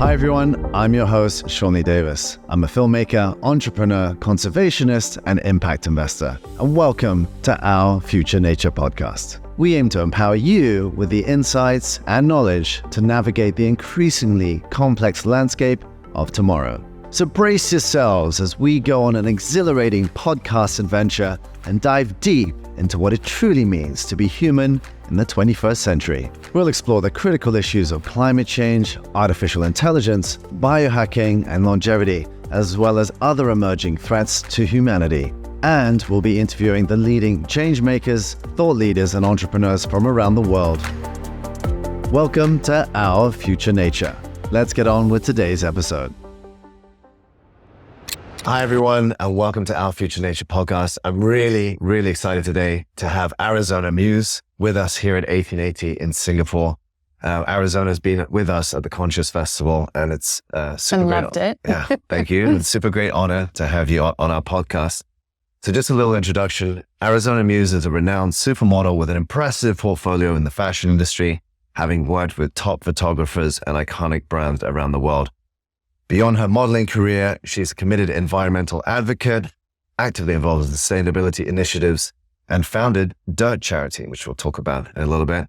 Hi everyone, I'm your host, Lee-Davies. I'm a filmmaker, entrepreneur, conservationist, and impact investor. And welcome to Our Future Nature podcast. We aim to empower you with the insights and knowledge to navigate the increasingly complex landscape of tomorrow. So brace yourselves as we go on an exhilarating podcast adventure and dive deep into what it truly means to be human in the 21st century. We'll explore the critical issues of climate change, artificial intelligence, biohacking, and longevity, as well as other emerging threats to humanity. And we'll be interviewing the leading change makers, thought leaders, and entrepreneurs from around the world. Welcome to Our Future Nature. Let's get on with today's episode. Hi, everyone, and welcome to Our Future Nature podcast. I'm really excited today to have Arizona Muse with us here at 1880 in Singapore. Arizona's been with us at the Conscious Festival, and it's super great. I loved it. Yeah, thank you. It's super great honor to have you on our podcast. So just a little introduction. Arizona Muse is a renowned supermodel with an impressive portfolio in the fashion industry, having worked with top photographers and iconic brands around the world. Beyond her modeling career, she's a committed environmental advocate, actively involved in sustainability initiatives, and founded Dirt Charity, which we'll talk about in a little bit.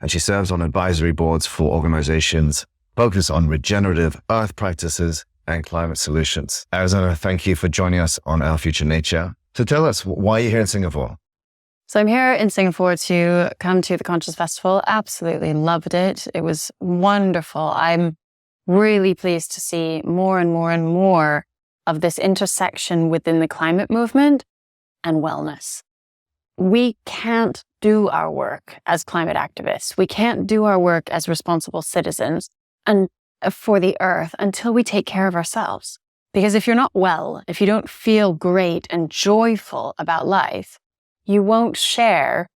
And she serves on advisory boards for organizations focused on regenerative earth practices and climate solutions. Arizona, thank you for joining us on Our Future Nature. So tell us, why are you here in Singapore? So I'm here in Singapore to come to the Conscious Festival. Absolutely loved it. It was wonderful. I'm really pleased to see more and more of this intersection within the climate movement and wellness. We can't do our work as climate activists. We can't do our work as responsible citizens and for the earth until we take care of ourselves. Because if you're not well, if you don't feel great and joyful about life, you won't share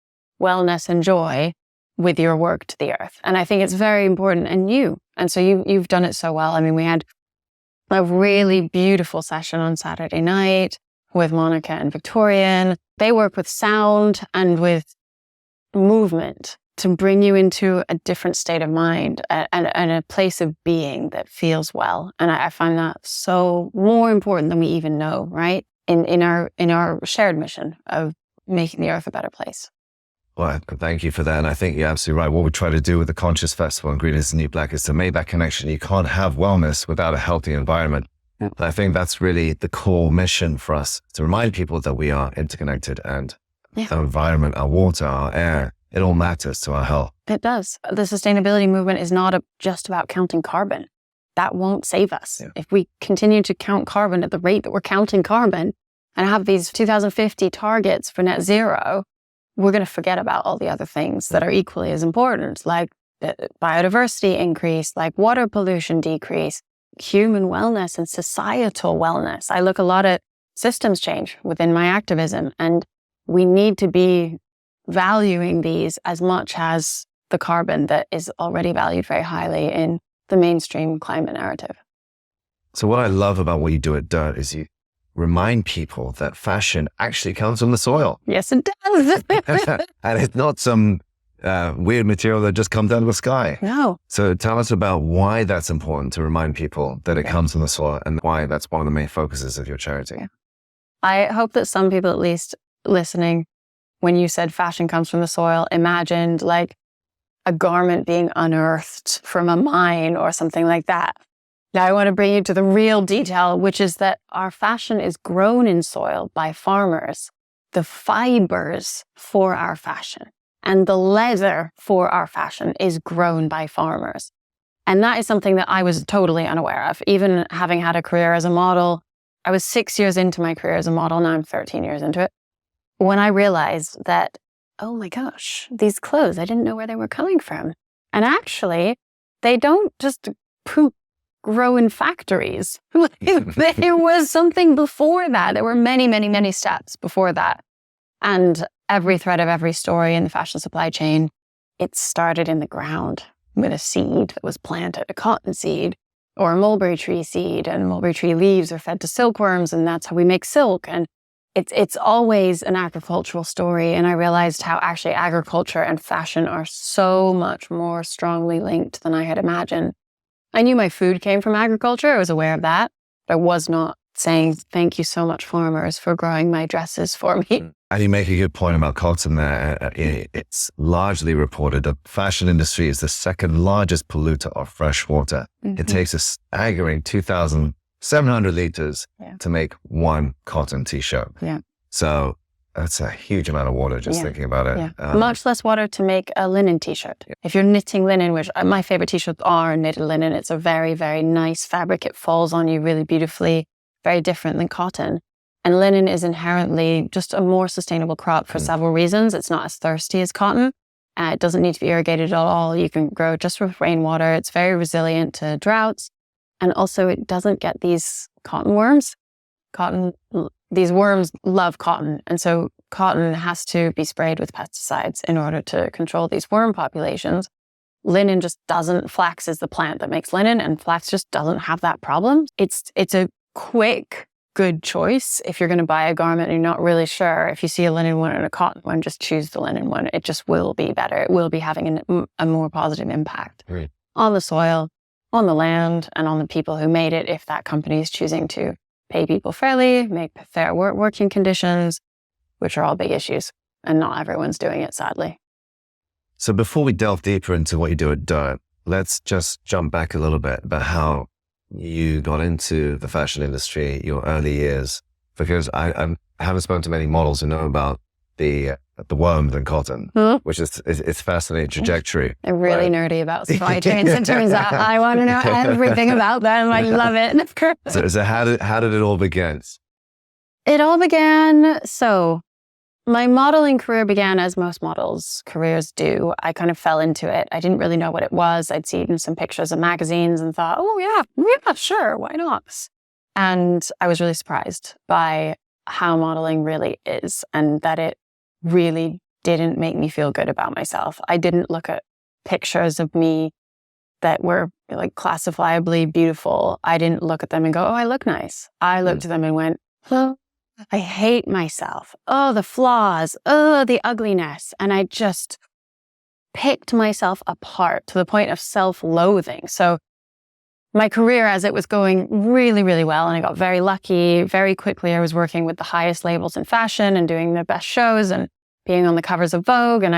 wellness and joy with your work to the earth. And I think it's very important. And so you've done it so well. I mean, we had a really beautiful session on Saturday night with Monica and Victorian. They work with sound and with movement to bring you into a different state of mind and a place of being that feels well. And I find that so more important than we even know, right? In our shared mission of making the earth a better place. Well, thank you for that. And I think you're absolutely right. What we try to do with the Conscious Festival and Green is the New Black is to make that connection. You can't have wellness without a healthy environment. Yep. I think that's really the core mission for us, to remind people that we are interconnected and our environment, our water, our air, it all matters to our health. It does. The sustainability movement is not just about counting carbon. That won't save us. Yeah. If we continue to count carbon at the rate that we're counting carbon and have these 2050 targets for net zero, we're going to forget about all the other things that are equally as important, like biodiversity increase, like water pollution decrease, human wellness and societal wellness. I look a lot at systems change within my activism, and we need to be valuing these as much as the carbon that is already valued very highly in the mainstream climate narrative. So what I love about what you do at Dirt is you remind people that fashion actually comes from the soil. Yes, it does. And it's not some weird material that just comes out of the sky. No. So tell us about why that's important to remind people that it comes from the soil and why that's one of the main focuses of your charity. Yeah. I hope that some people, at least listening, when you said fashion comes from the soil, imagined like a garment being unearthed from a mine or something like that. Now, I want to bring you to the real detail, which is that our fashion is grown in soil by farmers. The fibers for our fashion and the leather for our fashion is grown by farmers. And that is something that I was totally unaware of. Even having had a career as a model, I was 6 years into my career as a model. Now I'm 13 years into it. When I realized that, oh my gosh, these clothes, I didn't know where they were coming from. And actually, they don't just grow in factories. There was something before that. There were many steps before that. And every thread of every story in the fashion supply chain, it started in the ground with a seed that was planted, a cotton seed or a mulberry tree seed, and mulberry tree leaves are fed to silkworms, and that's how we make silk. And it's always an agricultural story. And I realized how actually agriculture and fashion are so much more strongly linked than I had imagined. I knew my food came from agriculture. I was aware of that. But I was not saying, thank you so much, farmers, for growing my dresses for me. And you make a good point about cotton there. It's largely reported that the fashion industry is the second largest polluter of fresh water. Mm-hmm. It takes a staggering 2,700 liters to make one cotton t-shirt. Yeah. So that's a huge amount of water just thinking about it. Yeah. Much less water to make a linen t-shirt. Yeah. If you're knitting linen, which my favorite t-shirts are knitted linen, it's a very, very nice fabric. It falls on you really beautifully, very different than cotton. And linen is inherently just a more sustainable crop for several reasons. It's not as thirsty as cotton. It doesn't need to be irrigated at all. You can grow just with rainwater. It's very resilient to droughts. And also it doesn't get these cotton worms. These worms love cotton. And so cotton has to be sprayed with pesticides in order to control these worm populations. Linen just doesn't. Flax is the plant that makes linen, and flax just doesn't have that problem. It's a quick, good choice. If you're going to buy a garment and you're not really sure, if you see a linen one and a cotton one, just choose the linen one. It just will be better. It will be having a more positive impact on the soil, on the land, and on the people who made it, if that company is choosing to pay people fairly, make fair working conditions, which are all big issues. And not everyone's doing it, sadly. So before we delve deeper into what you do at Dirt, let's just jump back a little bit about how you got into the fashion industry, your early years, because I haven't spoken to many models who know about the worms and cotton, which is it's fascinating trajectory. I'm really nerdy about supply chains. It turns out I want to know everything about them. I love it. So how did it all begin? It all began, so my modeling career began as most models' careers do. I kind of fell into it. I didn't really know what it was. I'd seen some pictures of magazines and thought, oh yeah, sure, why not? And I was really surprised by how modeling really is, and that it really didn't make me feel good about myself. I didn't look at pictures of me that were like classifiably beautiful. I didn't look at them and go, oh, I look nice. I looked at them and went, oh, I hate myself. Oh, the flaws. Oh, the ugliness. And I just picked myself apart to the point of self-loathing. So my career, as it was going really, really well, and I got very lucky, very quickly I was working with the highest labels in fashion and doing the best shows and being on the covers of Vogue. And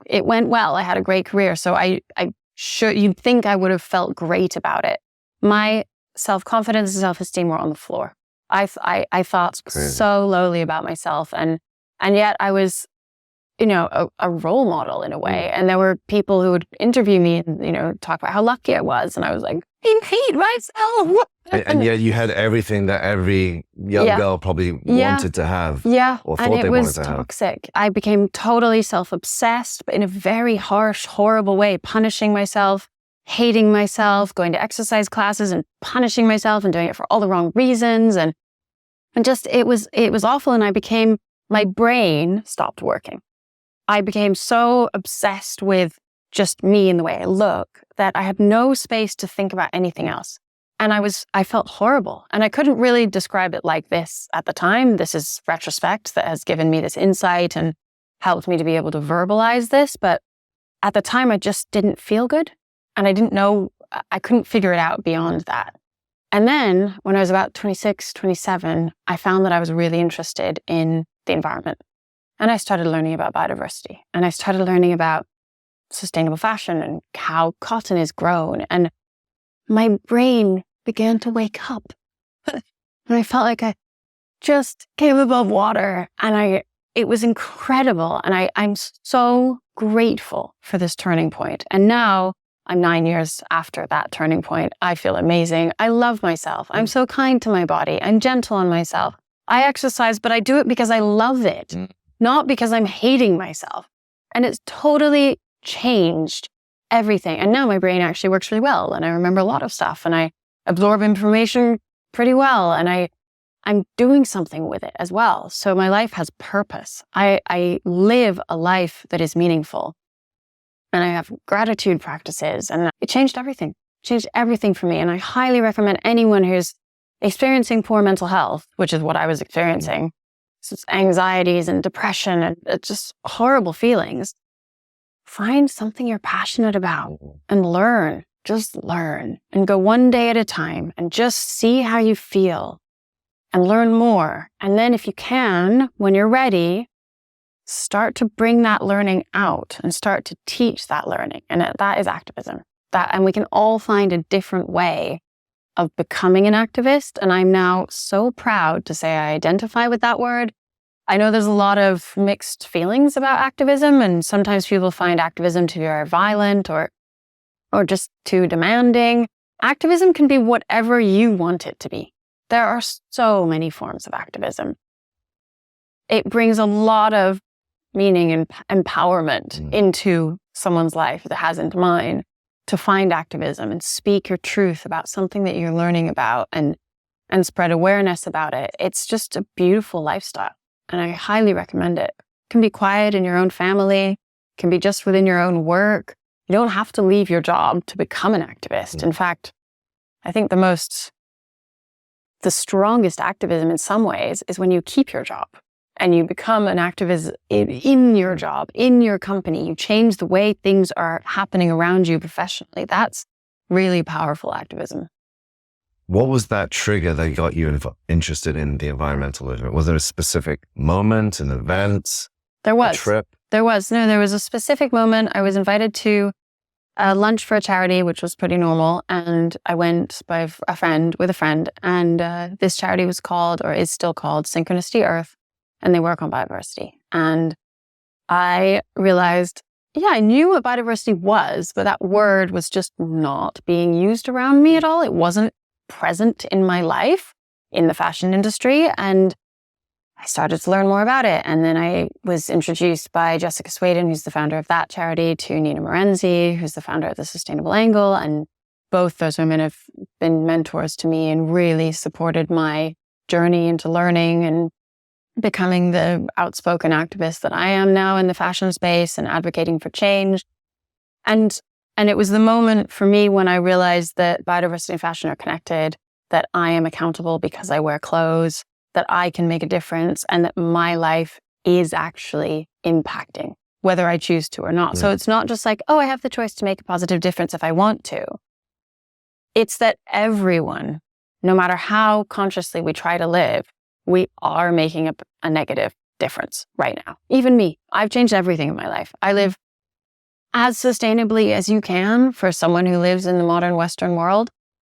it went well. I had a great career. So you'd think I would have felt great about it. My self-confidence and self-esteem were on the floor. I thought so lowly about myself, and yet I was, a role model in a way. And there were people who would interview me and, talk about how lucky I was. And I was like, I hate myself. And yet you had everything that every young girl probably wanted to have. Yeah. Or thought they wanted to have. And it was toxic. I became totally self-obsessed, but in a very harsh, horrible way, punishing myself, hating myself, going to exercise classes and punishing myself and doing it for all the wrong reasons. And just, it was awful. And my brain stopped working. I became so obsessed with just me and the way I look that I had no space to think about anything else. And I felt horrible. And I couldn't really describe it like this at the time. This is retrospect that has given me this insight and helped me to be able to verbalize this. But at the time, I just didn't feel good. And I couldn't figure it out beyond that. And then when I was about 26, 27, I found that I was really interested in the environment. And I started learning about biodiversity. And I started learning about sustainable fashion and how cotton is grown. And my brain began to wake up. And I felt like I just came above water. And it was incredible. And I'm so grateful for this turning point. And now I'm 9 years after that turning point. I feel amazing. I love myself. I'm so kind to my body. I'm gentle on myself. I exercise, but I do it because I love it, not because I'm hating myself. And it's totally changed everything. And now my brain actually works really well. And I remember a lot of stuff and I absorb information pretty well. And I'm doing something with it as well. So my life has purpose. I live a life that is meaningful. And I have gratitude practices, and it changed everything. Changed everything for me. And I highly recommend anyone who's experiencing poor mental health, which is what I was experiencing. So it's anxieties and depression and it's just horrible feelings. Find something you're passionate about and learn. just learn and go one day at a time and just see how you feel and learn more. And then if you can, when you're ready, start to bring that learning out and start to teach that learning. And that is activism. And we can all find a different way of becoming an activist. And I'm now so proud to say I identify with that word. I know there's a lot of mixed feelings about activism, and sometimes people find activism to be very violent or just too demanding. Activism can be whatever you want it to be. There are so many forms of activism. It brings a lot of meaning and empowerment into someone's life, that has into mine, to find activism and speak your truth about something that you're learning about and spread awareness about it. It's just a beautiful lifestyle, and I highly recommend it. It can be quiet in your own family, it can be just within your own work. You don't have to leave your job to become an activist. In fact, I think the strongest activism in some ways is when you keep your job and you become an activist in your job, in your company. You change the way things are happening around you professionally. That's really powerful activism. What was that trigger that got you interested in the environmental movement? Was there a specific moment, an event, a trip? There was a specific moment. I was invited to a lunch for a charity, which was pretty normal. And I went with a friend. And this charity was called, or is still called, Synchronicity Earth. And they work on biodiversity. And I realized, I knew what biodiversity was, but that word was just not being used around me at all. It wasn't present in my life in the fashion industry. And I started to learn more about it. And then I was introduced by Jessica Sweden, who's the founder of that charity, to Nina Morenzi, who's the founder of The Sustainable Angle. And both those women have been mentors to me and really supported my journey into learning and becoming the outspoken activist that I am now in the fashion space and advocating for change. And it was the moment for me when I realized that biodiversity and fashion are connected, that I am accountable because I wear clothes, that I can make a difference, and that my life is actually impacting, whether I choose to or not. Yeah. So it's not just like, I have the choice to make a positive difference if I want to. It's that everyone, no matter how consciously we try to live, we are making a negative difference right now. Even me, I've changed everything in my life. I live as sustainably as you can for someone who lives in the modern Western world,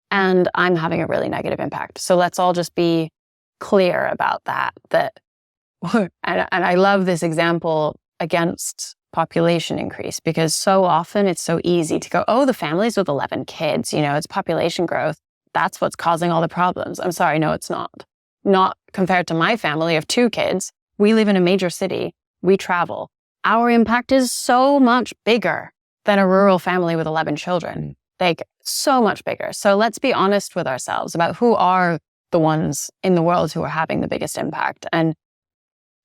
and I'm having a really negative impact. So let's all just be clear about that. And I love this example against population increase, because so often it's so easy to go, the families with 11 kids, it's population growth. That's what's causing all the problems. I'm sorry, no, it's not. Not compared to my family of 2 kids. We live in a major city. We travel. Our impact is so much bigger than a rural family with 11 children. Like, so much bigger. So let's be honest with ourselves about who are the ones in the world who are having the biggest impact, and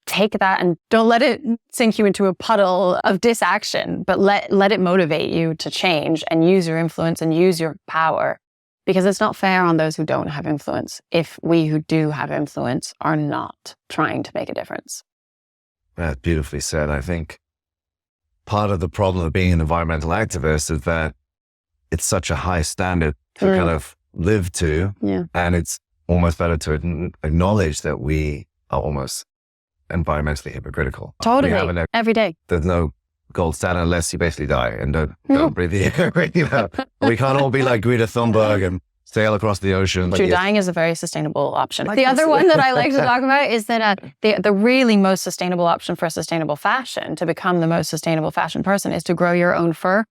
take that and don't let it sink you into a puddle of disaction, but let it motivate you to change and use your influence and use your power. Because it's not fair on those who don't have influence if we who do have influence are not trying to make a difference. That's beautifully said. I think part of the problem of being an environmental activist is that it's such a high standard to kind of live to. Yeah. And it's almost better to acknowledge that we are almost environmentally hypocritical. Totally. Every day. There's no gold standard unless you basically die and don't breathe the air. We can't all be like Greta Thunberg and sail across the ocean. True, dying is a very sustainable option. The other one that I like to talk about is that the really most sustainable option for sustainable fashion, to become the most sustainable fashion person, is to grow your own fur.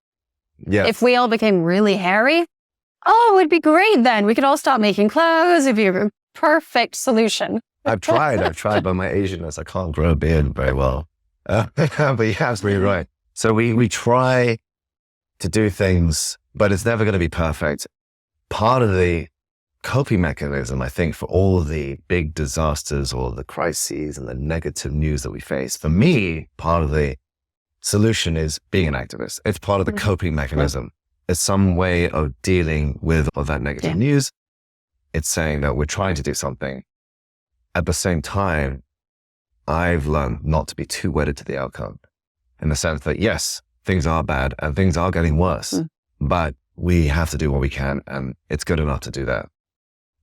Yes. If we all became really hairy, it would be great then. We could all stop making clothes. It'd be a perfect solution. I've tried by my Asianness. I can't grow a beard very well. But you're absolutely right. So we try to do things, but it's never going to be perfect. Part of the coping mechanism, I think, for all the big disasters or the crises and the negative news that we face, for me, part of the solution is being an activist. It's part of the coping mechanism. It's some way of dealing with all that negative news. It's saying that we're trying to do something. At the same time, I've learned not to be too wedded to the outcome, in the sense that, yes, things are bad and things are getting worse, but we have to do what we can and it's good enough to do that.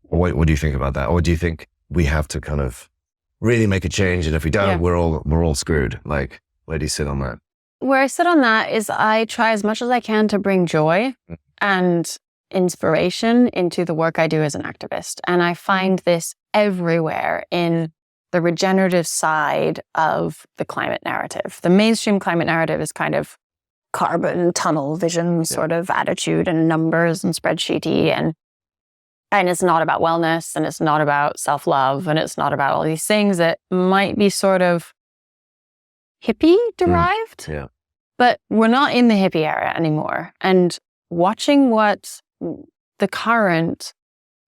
What do you think about that? Or do you think we have to kind of really make a change, and if we don't, we're all screwed? Like, where do you sit on that? Where I sit on that is I try as much as I can to bring joy and inspiration into the work I do as an activist. And I find this everywhere in the regenerative side of the climate narrative. The mainstream climate narrative is kind of carbon tunnel vision sort of attitude and numbers and spreadsheety, and it's not about wellness, and it's not about self-love, and it's not about all these things that might be sort of hippie derived. But we're not in the hippie era anymore. And watching what the current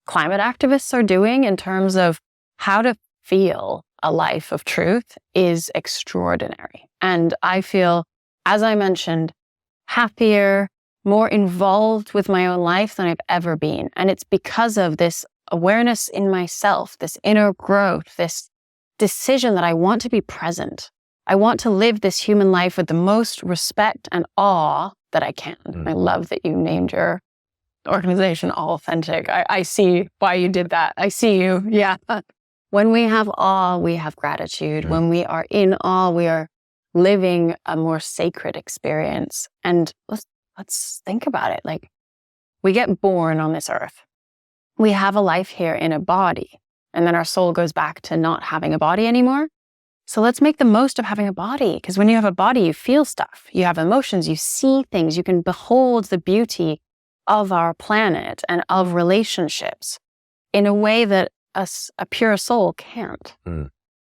climate activists are doing in terms of how to feel a life of truth is extraordinary. And I feel, as I mentioned, happier, more involved with my own life than I've ever been. And it's because of this awareness in myself, this inner growth, this decision that I want to be present. I want to live this human life with the most respect and awe that I can. I love that you named your organization All Authentic. I see why you did that. I see you. Yeah. When we have awe, we have gratitude. When we are in awe, we are living a more sacred experience. And let's think about it. Like, we get born on this earth. We have a life here in a body, and then our soul goes back to not having a body anymore. So let's make the most of having a body, because when you have a body, you feel stuff, you have emotions, you see things, you can behold the beauty of our planet and of relationships in a way that a pure soul can't. And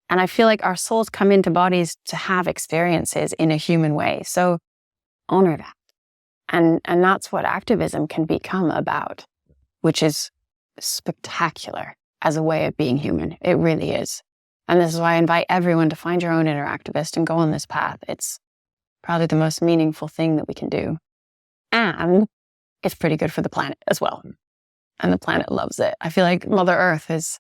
I feel like our souls come into bodies to have experiences in a human way. So honor that. And that's what activism can become about, which is spectacular as a way of being human. It really is. And this is why I invite everyone to find your own inner activist and go on this path. It's probably the most meaningful thing that we can do. And it's pretty good for the planet as well. And the planet loves it. I feel like Mother Earth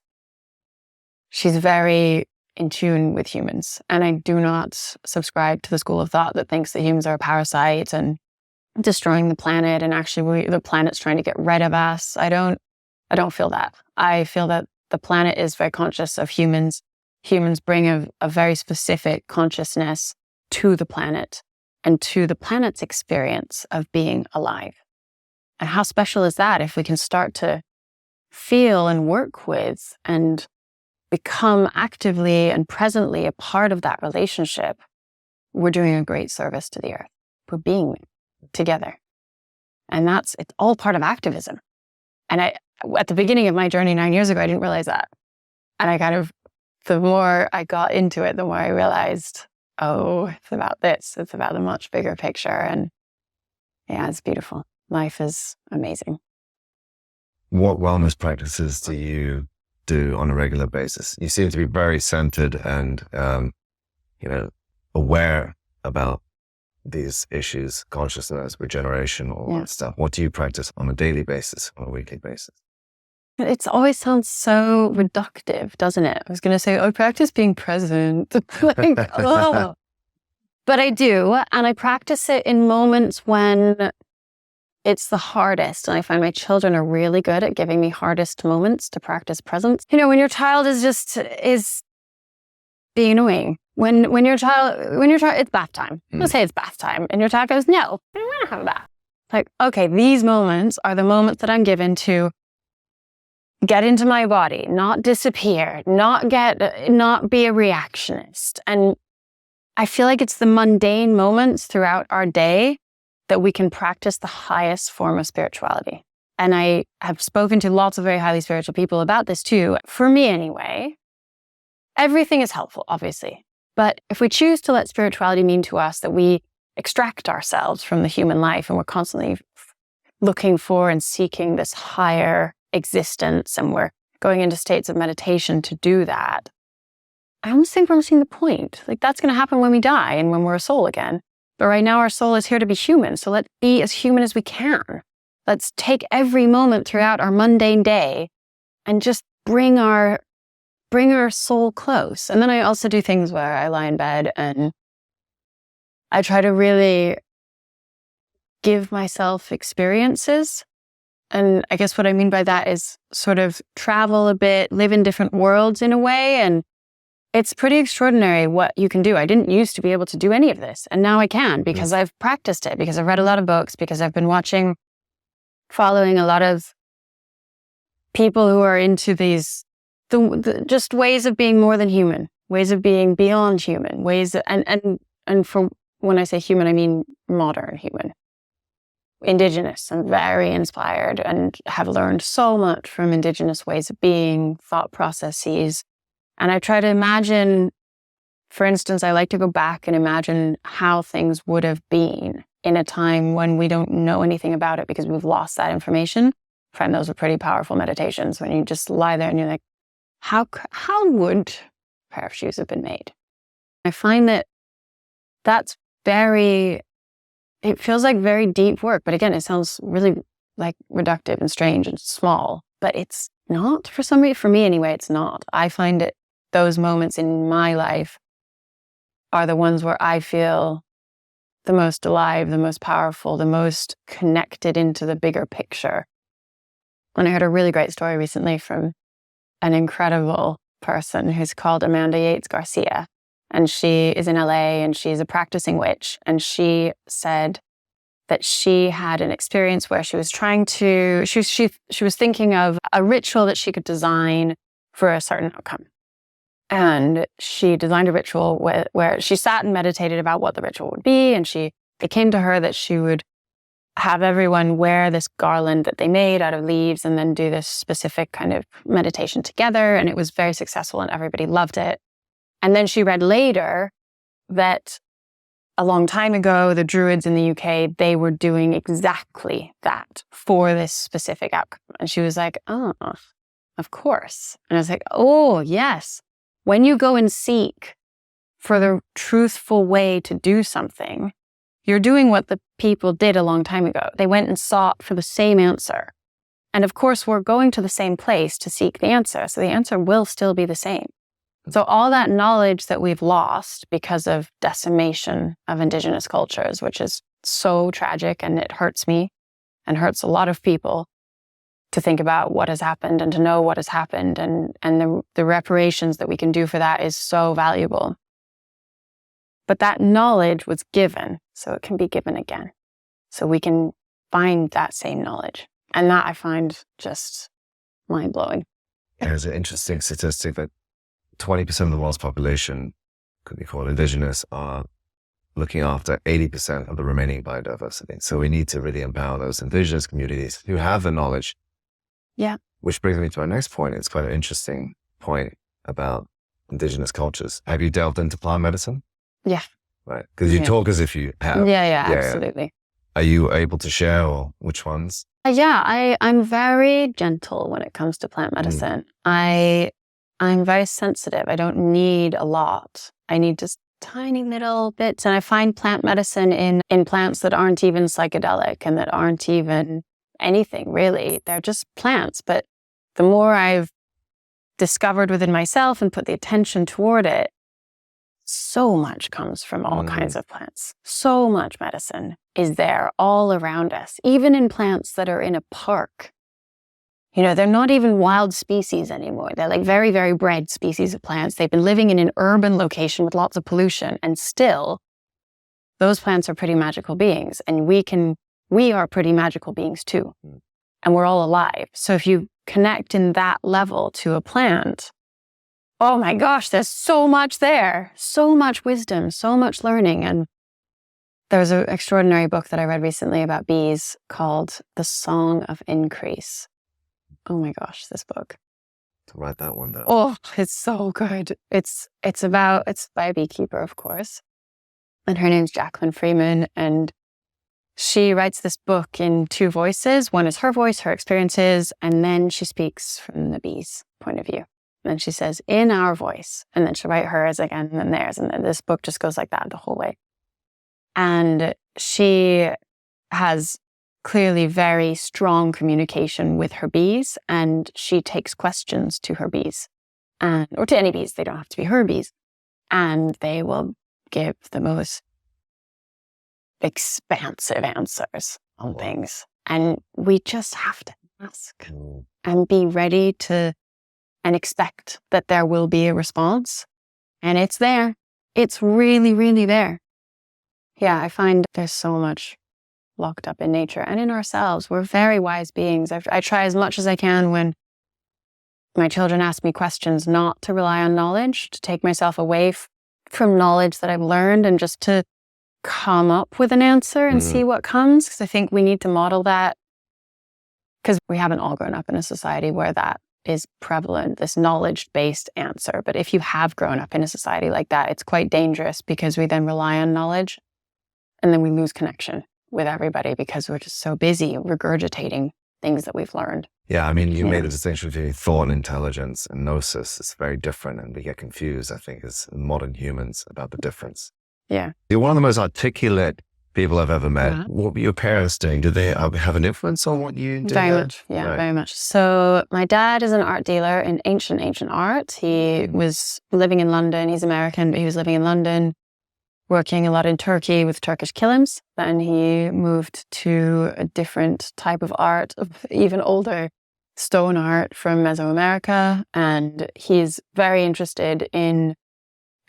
she's very in tune with humans. And I do not subscribe to the school of thought that thinks that humans are a parasite and destroying the planet, and actually the planet's trying to get rid of us. I don't feel that. I feel that the planet is very conscious of humans. Humans bring a very specific consciousness to the planet and to the planet's experience of being alive. And how special is that if we can start to feel and work with and become actively and presently a part of that relationship? We're doing a great service to the earth. We're being together. And it's all part of activism. And at the beginning of my journey 9 years ago, I didn't realize that. And the more I got into it, the more I realized, it's about this. It's about the much bigger picture. And yeah, it's beautiful. Life is amazing. What wellness practices do you do on a regular basis? You seem to be very centered and, aware about these issues, consciousness, regeneration, all that stuff. What do you practice on a daily basis, on a weekly basis? It always sounds so reductive, doesn't it? I was going to say, practice being present. But I do. And I practice it in moments when it's the hardest. And I find my children are really good at giving me hardest moments to practice presence. When your child is being annoying. When your child, it's bath time. Let's say it's bath time. And your child goes, no, I don't want to have a bath. Like, okay, these moments are the moments that I'm given to get into my body, not disappear, not be a reactionist. And I feel like it's the mundane moments throughout our day that we can practice the highest form of spirituality. And I have spoken to lots of very highly spiritual people about this too. For me anyway, everything is helpful, obviously. But if we choose to let spirituality mean to us that we extract ourselves from the human life and we're constantly looking for and seeking this higher existence, and we're going into states of meditation to do that, I almost think we're missing the point. Like, that's going to happen when we die and when we're a soul again. But right now our soul is here to be human. So let's be as human as we can. Let's take every moment throughout our mundane day and just bring our soul close. And then I also do things where I lie in bed and I try to really give myself experiences. And I guess what I mean by that is sort of travel a bit, live in different worlds in a way. And it's pretty extraordinary what you can do. I didn't used to be able to do any of this. And now I can because I've practiced it, because I've read a lot of books, because I've been following a lot of people who are into these, just ways of being more than human, ways of being beyond human, and for when I say human, I mean modern human. Indigenous. I'm very inspired and have learned so much from Indigenous ways of being, thought processes. And I try to imagine, for instance, I like to go back and imagine how things would have been in a time when we don't know anything about it because we've lost that information. I find those are pretty powerful meditations when you just lie there and you're like, how would a pair of shoes have been made? I find that that's it feels like very deep work, but again, it sounds really like reductive and strange and small, but it's not for me anyway, it's not. I find it, those moments in my life are the ones where I feel the most alive, the most powerful, the most connected into the bigger picture. And I heard a really great story recently from an incredible person who's called Amanda Yates Garcia. And she is in LA and she's a practicing witch. And she said that she had an experience where she was she was thinking of a ritual that she could design for a certain outcome. And she designed a ritual where she sat and meditated about what the ritual would be. And it came to her that she would have everyone wear this garland that they made out of leaves and then do this specific kind of meditation together. And it was very successful and everybody loved it. And then she read later that a long time ago, the Druids in the UK, they were doing exactly that for this specific outcome. And she was like, oh, of course. And I was like, oh, yes. When you go and seek for the truthful way to do something, you're doing what the people did a long time ago. They went and sought for the same answer. And of course, we're going to the same place to seek the answer. So the answer will still be the same. So all that knowledge that we've lost because of decimation of Indigenous cultures, which is so tragic and it hurts me and hurts a lot of people to think about what has happened and to know what has happened. And the reparations that we can do for that is so valuable. But that knowledge was given, so it can be given again. So we can find that same knowledge. And that I find just mind-blowing. There's an interesting statistic that 20% of the world's population, could be called indigenous, are looking after 80% of the remaining biodiversity. So we need to really empower those indigenous communities who have the knowledge. Yeah. Which brings me to our next point. It's quite an interesting point about indigenous cultures. Have you delved into plant medicine? Yeah. Right. Because you talk as if you have. Yeah, absolutely. Are you able to share, or which ones? I'm very gentle when it comes to plant medicine. I'm very sensitive. I don't need a lot. I need just tiny little bits. And I find plant medicine in plants that aren't even psychedelic and that aren't even anything really. They're just plants. But the more I've discovered within myself and put the attention toward it, so much comes from all kinds of plants. So much medicine is there all around us, even in plants that are in a park. You know, they're not even wild species anymore. They're like very, very bred species of plants. They've been living in an urban location with lots of pollution, and still those plants are pretty magical beings. And we are pretty magical beings too. And we're all alive. So if you connect in that level to a plant, oh my gosh, there's so much there, so much wisdom, so much learning. And there's an extraordinary book that I read recently about bees called The Song of Increase. Oh my gosh, this book. To write that one down. Oh, it's so good. It's by a beekeeper, of course. And her name's Jacqueline Freeman. And she writes this book in two voices. One is her voice, her experiences, and then she speaks from the bees' point of view. And then she says, in our voice. And then she'll write hers again, and then theirs. And then this book just goes like that the whole way. And she has clearly very strong communication with her bees, and she takes questions to her bees, or to any bees. They don't have to be her bees. And they will give the most expansive answers on things. And we just have to ask and be ready to and expect that there will be a response. And it's there. It's really, really there. Yeah, I find there's so much locked up in nature and in ourselves. We're very wise beings. I try as much as I can when my children ask me questions not to rely on knowledge, to take myself away from knowledge that I've learned and just to come up with an answer and see what comes. Because I think we need to model that, because we haven't all grown up in a society where that is prevalent, this knowledge-based answer. But if you have grown up in a society like that, it's quite dangerous, because we then rely on knowledge and then we lose connection with everybody because we're just so busy regurgitating things that we've learned. Yeah, I mean, you made a distinction between thought and intelligence and gnosis. It's very different, and we get confused, I think, as modern humans about the difference. Yeah. You're one of the most articulate people I've ever met. What were your parents doing? Did they have an influence on what you did? Very much. Yeah, right. Very much. So my dad is an art dealer in ancient art. He was living in London. He's American, but he was living in London, working a lot in Turkey with Turkish kilims. Then he moved to a different type of art, even older stone art from Mesoamerica. And he's very interested in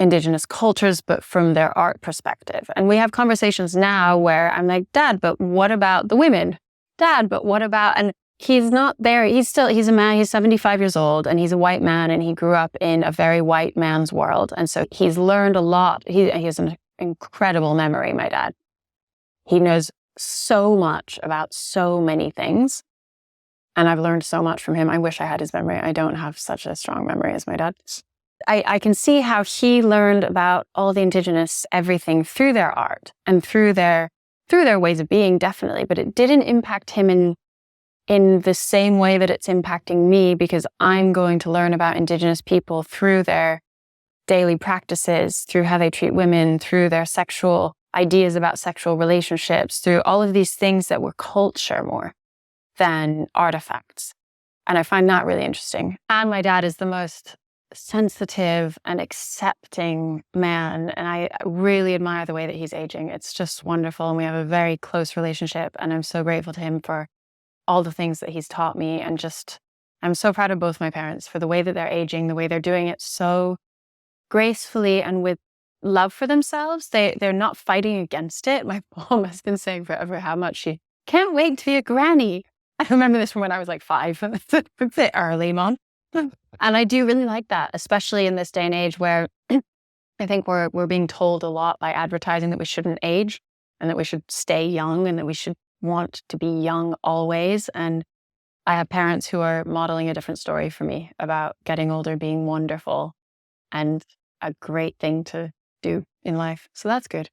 Indigenous cultures, but from their art perspective. And we have conversations now where I'm like, Dad, but what about the women? Dad, but what about, and he's not there. He's a man, he's 75 years old, and he's a white man, and he grew up in a very white man's world. And so he's learned a lot. He has an incredible memory, my dad. He knows so much about so many things. And I've learned so much from him. I wish I had his memory. I don't have such a strong memory as my dad. I can see how he learned about all the Indigenous everything through their art and through their ways of being, definitely. But it didn't impact him in the same way that it's impacting me, because I'm going to learn about Indigenous people through their daily practices, through how they treat women, through their sexual ideas about sexual relationships, through all of these things that were culture more than artifacts. And I find that really interesting. And my dad is the most sensitive and accepting man, and I really admire the way that he's aging. It's just wonderful, and we have a very close relationship, and I'm so grateful to him for all the things that he's taught me. And just, I'm so proud of both my parents for the way that they're aging, the way they're doing it so gracefully and with love for themselves. They're not fighting against it. My mom has been saying forever how much she can't wait to be a granny. I remember this from when I was like 5. It's a bit early, Mom. And I do really like that, especially in this day and age where I think we're being told a lot by advertising that we shouldn't age and that we should stay young and that we should want to be young always. And I have parents who are modeling a different story for me about getting older being wonderful and a great thing to do in life. So that's good.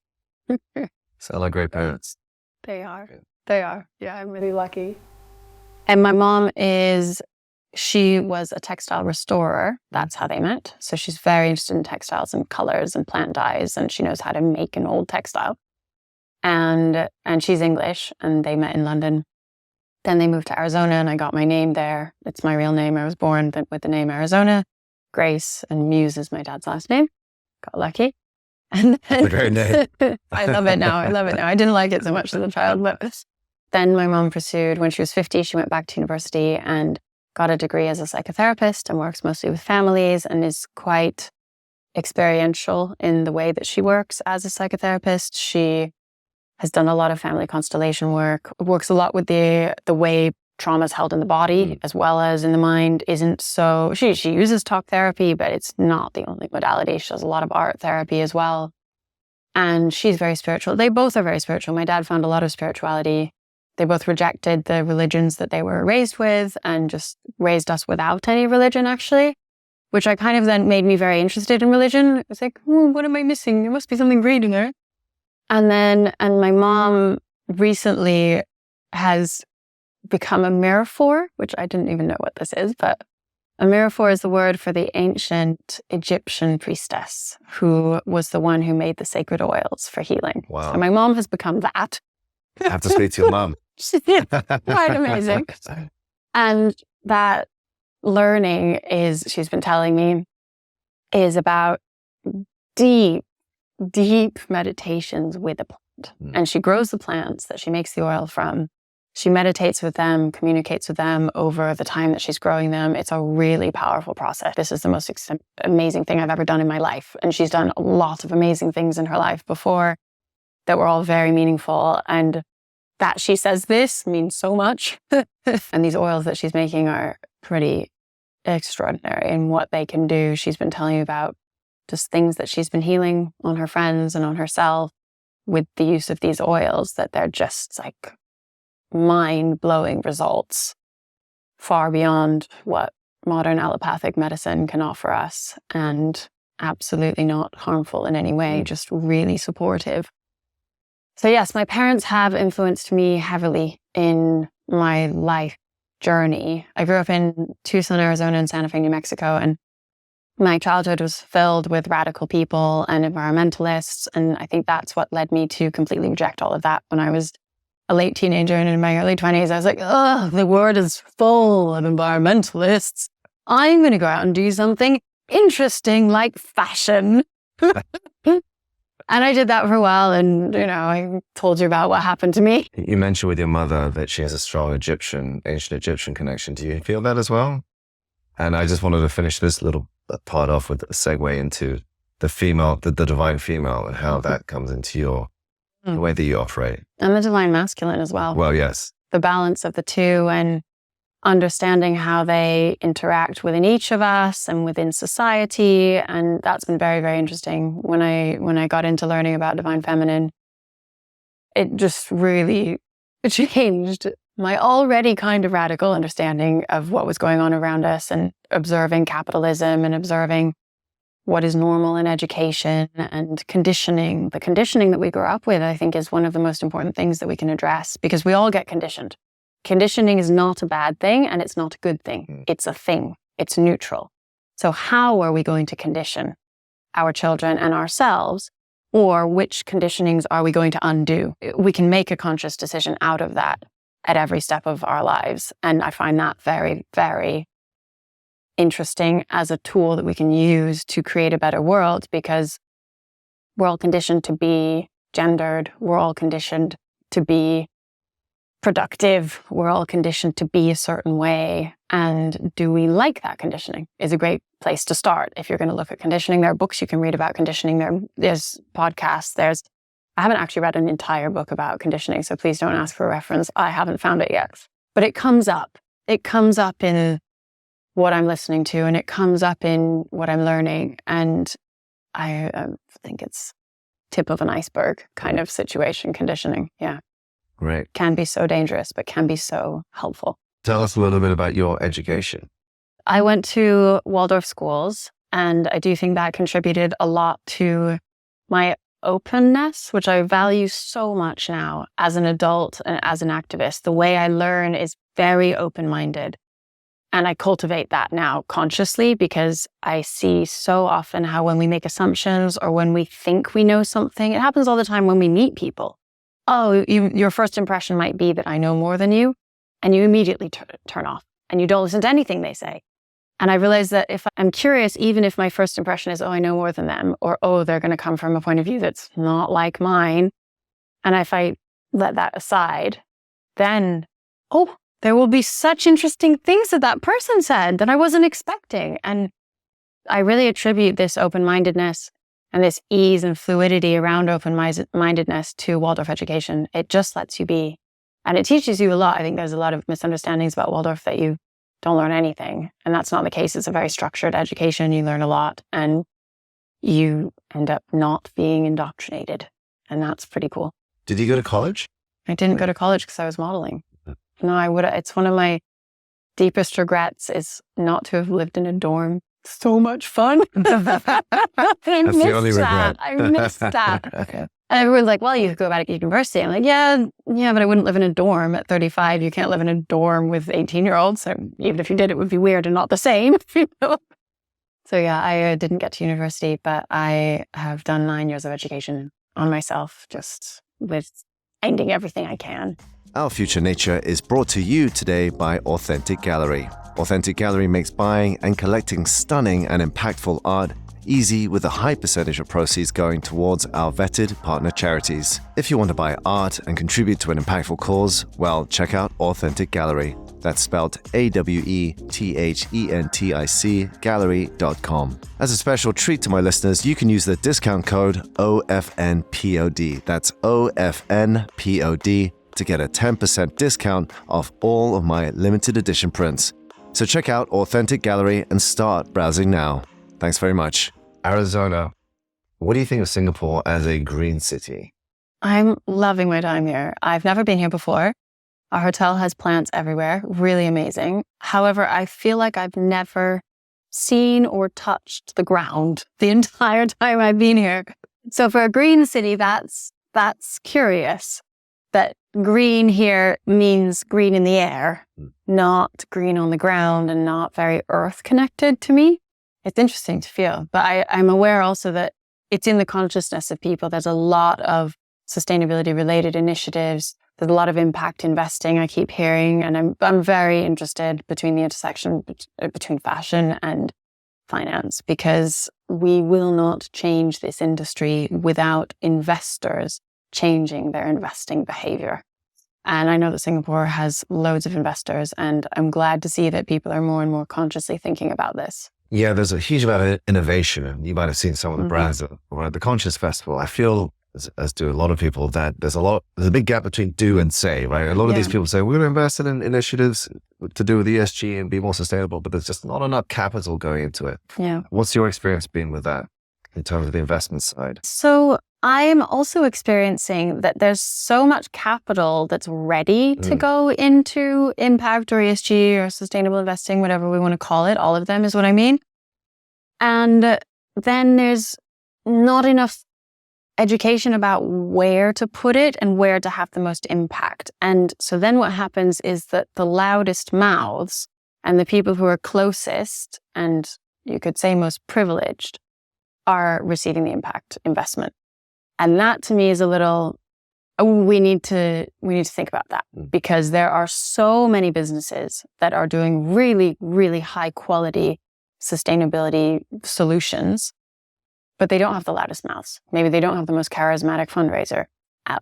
Sound like great parents. They are. They are. Yeah, I'm really lucky. And my mom she was a textile restorer. That's how they met. So she's very interested in textiles and colors and plant dyes, and she knows how to make an old textile. And she's English, and they met in London. Then they moved to Arizona, and I got my name there. It's my real name. I was born with the name Arizona. Grace, and Muse is my dad's last name. Got lucky. And then, a great name. I love it now. I didn't like it so much as a child, but then my mom pursued, when she was 50, she went back to university and got a degree as a psychotherapist and works mostly with families and is quite experiential in the way that she works as a psychotherapist. She has done a lot of family constellation work, works a lot with the way trauma is held in the body as well as in the mind. She uses talk therapy, but it's not the only modality. She does a lot of art therapy as well. And she's very spiritual. They both are very spiritual. My dad found a lot of spirituality. They both rejected the religions that they were raised with and just raised us without any religion, actually, which I kind of then made me very interested in religion. It's like, what am I missing? There must be something great in there. And my mom recently has become a miraphor, which I didn't even know what this is, but a miraphor is the word for the ancient Egyptian priestess who was the one who made the sacred oils for healing. Wow. So my mom has become that. I have to speak to your mom. She's quite amazing. And that learning she's been telling me, is about deep, deep meditations with a plant. And she grows the plants that she makes the oil from. She meditates with them, communicates with them over the time that she's growing them. It's a really powerful process. This is the most amazing thing I've ever done in my life. And she's done a lot of amazing things in her life before that were all very meaningful. And that she says this means so much. And these oils that she's making are pretty extraordinary in what they can do. She's been telling you about just things that she's been healing on her friends and on herself with the use of these oils, that they're just like mind-blowing results far beyond what modern allopathic medicine can offer us, and absolutely not harmful in any way, just really supportive. So yes, my parents have influenced me heavily in my life journey. I grew up in Tucson, Arizona, and Santa Fe, New Mexico, and my childhood was filled with radical people and environmentalists, and I think that's what led me to completely reject all of that when I was a late teenager and in my early 20s. I was like, oh, the world is full of environmentalists. I'm going to go out and do something interesting like fashion. And I did that for a while, and, I told you about what happened to me. You mentioned with your mother that she has a strong ancient Egyptian connection. Do you feel that as well? And I just wanted to finish this little part off with a segue into the female, the divine female, and how that comes into the way that you operate. And the divine masculine as well. Well, yes. The balance of the two and understanding how they interact within each of us and within society. And that's been very, very interesting. When I got into learning about divine feminine, it just really changed my already kind of radical understanding of what was going on around us, and observing capitalism and observing what is normal in education and conditioning. The conditioning that we grow up with, I think, is one of the most important things that we can address, because we all get conditioned. Conditioning is not a bad thing, and it's not a good thing. It's a thing. It's neutral. So how are we going to condition our children and ourselves? Or which conditionings are we going to undo? We can make a conscious decision out of that at every step of our lives. And I find that very, very interesting as a tool that we can use to create a better world, because we're all conditioned to be gendered. We're all conditioned to be productive. We're all conditioned to be a certain way. And do we like that conditioning is a great place to start. If you're going to look at conditioning, there are books you can read about conditioning. There's podcasts. I haven't actually read an entire book about conditioning, so please don't ask for a reference. I haven't found it yet. But it comes up. It comes up in what I'm listening to, and it comes up in what I'm learning. And I think it's tip of an iceberg kind of situation, conditioning. Yeah. Great. Can be so dangerous, but can be so helpful. Tell us a little bit about your education. I went to Waldorf schools, and I do think that contributed a lot to my openness, which I value so much now as an adult and as an activist. The way I learn is very open-minded. And I cultivate that now consciously, because I see so often how when we make assumptions or when we think we know something, it happens all the time when we meet people. Oh, your first impression might be that I know more than you, and you immediately turn off and you don't listen to anything they say. And I realized that if I'm curious, even if my first impression is, oh, I know more than them, or, oh, they're going to come from a point of view that's not like mine. And if I let that aside, then, oh, there will be such interesting things that person said that I wasn't expecting. And I really attribute this open-mindedness and this ease and fluidity around open-mindedness to Waldorf education. It just lets you be. And it teaches you a lot. I think there's a lot of misunderstandings about Waldorf that you don't learn anything. And that's not the case. It's a very structured education. You learn a lot, and you end up not being indoctrinated. And that's pretty cool. Did you go to college? I didn't go to college because I was modeling. No, I would. It's one of my deepest regrets is not to have lived in a dorm. So much fun. I missed that. I missed that. Okay. And everyone's like, well, you could go back to university. I'm like, yeah, but I wouldn't live in a dorm at 35. You can't live in a dorm with 18-year-olds. So even if you did, it would be weird and not the same. So yeah, I didn't get to university, but I have done 9 years of education on myself, just with finding everything I can. Our Future Nature is brought to you today by Authentic Gallery. Authentic Gallery makes buying and collecting stunning and impactful art easy with a high percentage of proceeds going towards our vetted partner charities. If you want to buy art and contribute to an impactful cause, well, check out Authentic Gallery. That's spelled AWETHENTIC gallery.com. As a special treat to my listeners, you can use the discount code OFNPOD. That's OFNPOD to get a 10% discount off all of my limited edition prints. So check out Authentic Gallery and start browsing now. Thanks very much. Arizona, what do you think of Singapore as a green city? I'm loving my time here. I've never been here before. Our hotel has plants everywhere, really amazing. However, I feel like I've never seen or touched the ground the entire time I've been here. So for a green city, that's curious. That green here means green in the air, not green on the ground and not very earth connected to me. It's interesting to feel, but I'm aware also that it's in the consciousness of people. There's a lot of sustainability related initiatives. There's a lot of impact investing I keep hearing, and I'm very interested between the intersection between fashion and finance, because we will not change this industry without investors changing their investing behavior. And I know that Singapore has loads of investors, and I'm glad to see that people are more and more consciously thinking about this. Yeah, there's a huge amount of innovation, and you might have seen some of the brands that were at the Conscious Festival. I feel, as do a lot of people, that there's a big gap between do and say, right? A lot of these people say, we're going to invest in initiatives to do with ESG and be more sustainable, but there's just not enough capital going into it. Yeah. What's your experience been with that in terms of the investment side? So I'm also experiencing that there's so much capital that's ready to go into impact or ESG or sustainable investing, whatever we want to call it. All of them is what I mean. And then there's not enough education about where to put it and where to have the most impact. And so then what happens is that the loudest mouths and the people who are closest and you could say most privileged are receiving the impact investment. And that to me is a little, we need to think about that, because there are so many businesses that are doing really, really high quality sustainability solutions, but they don't have the loudest mouths. Maybe they don't have the most charismatic fundraiser,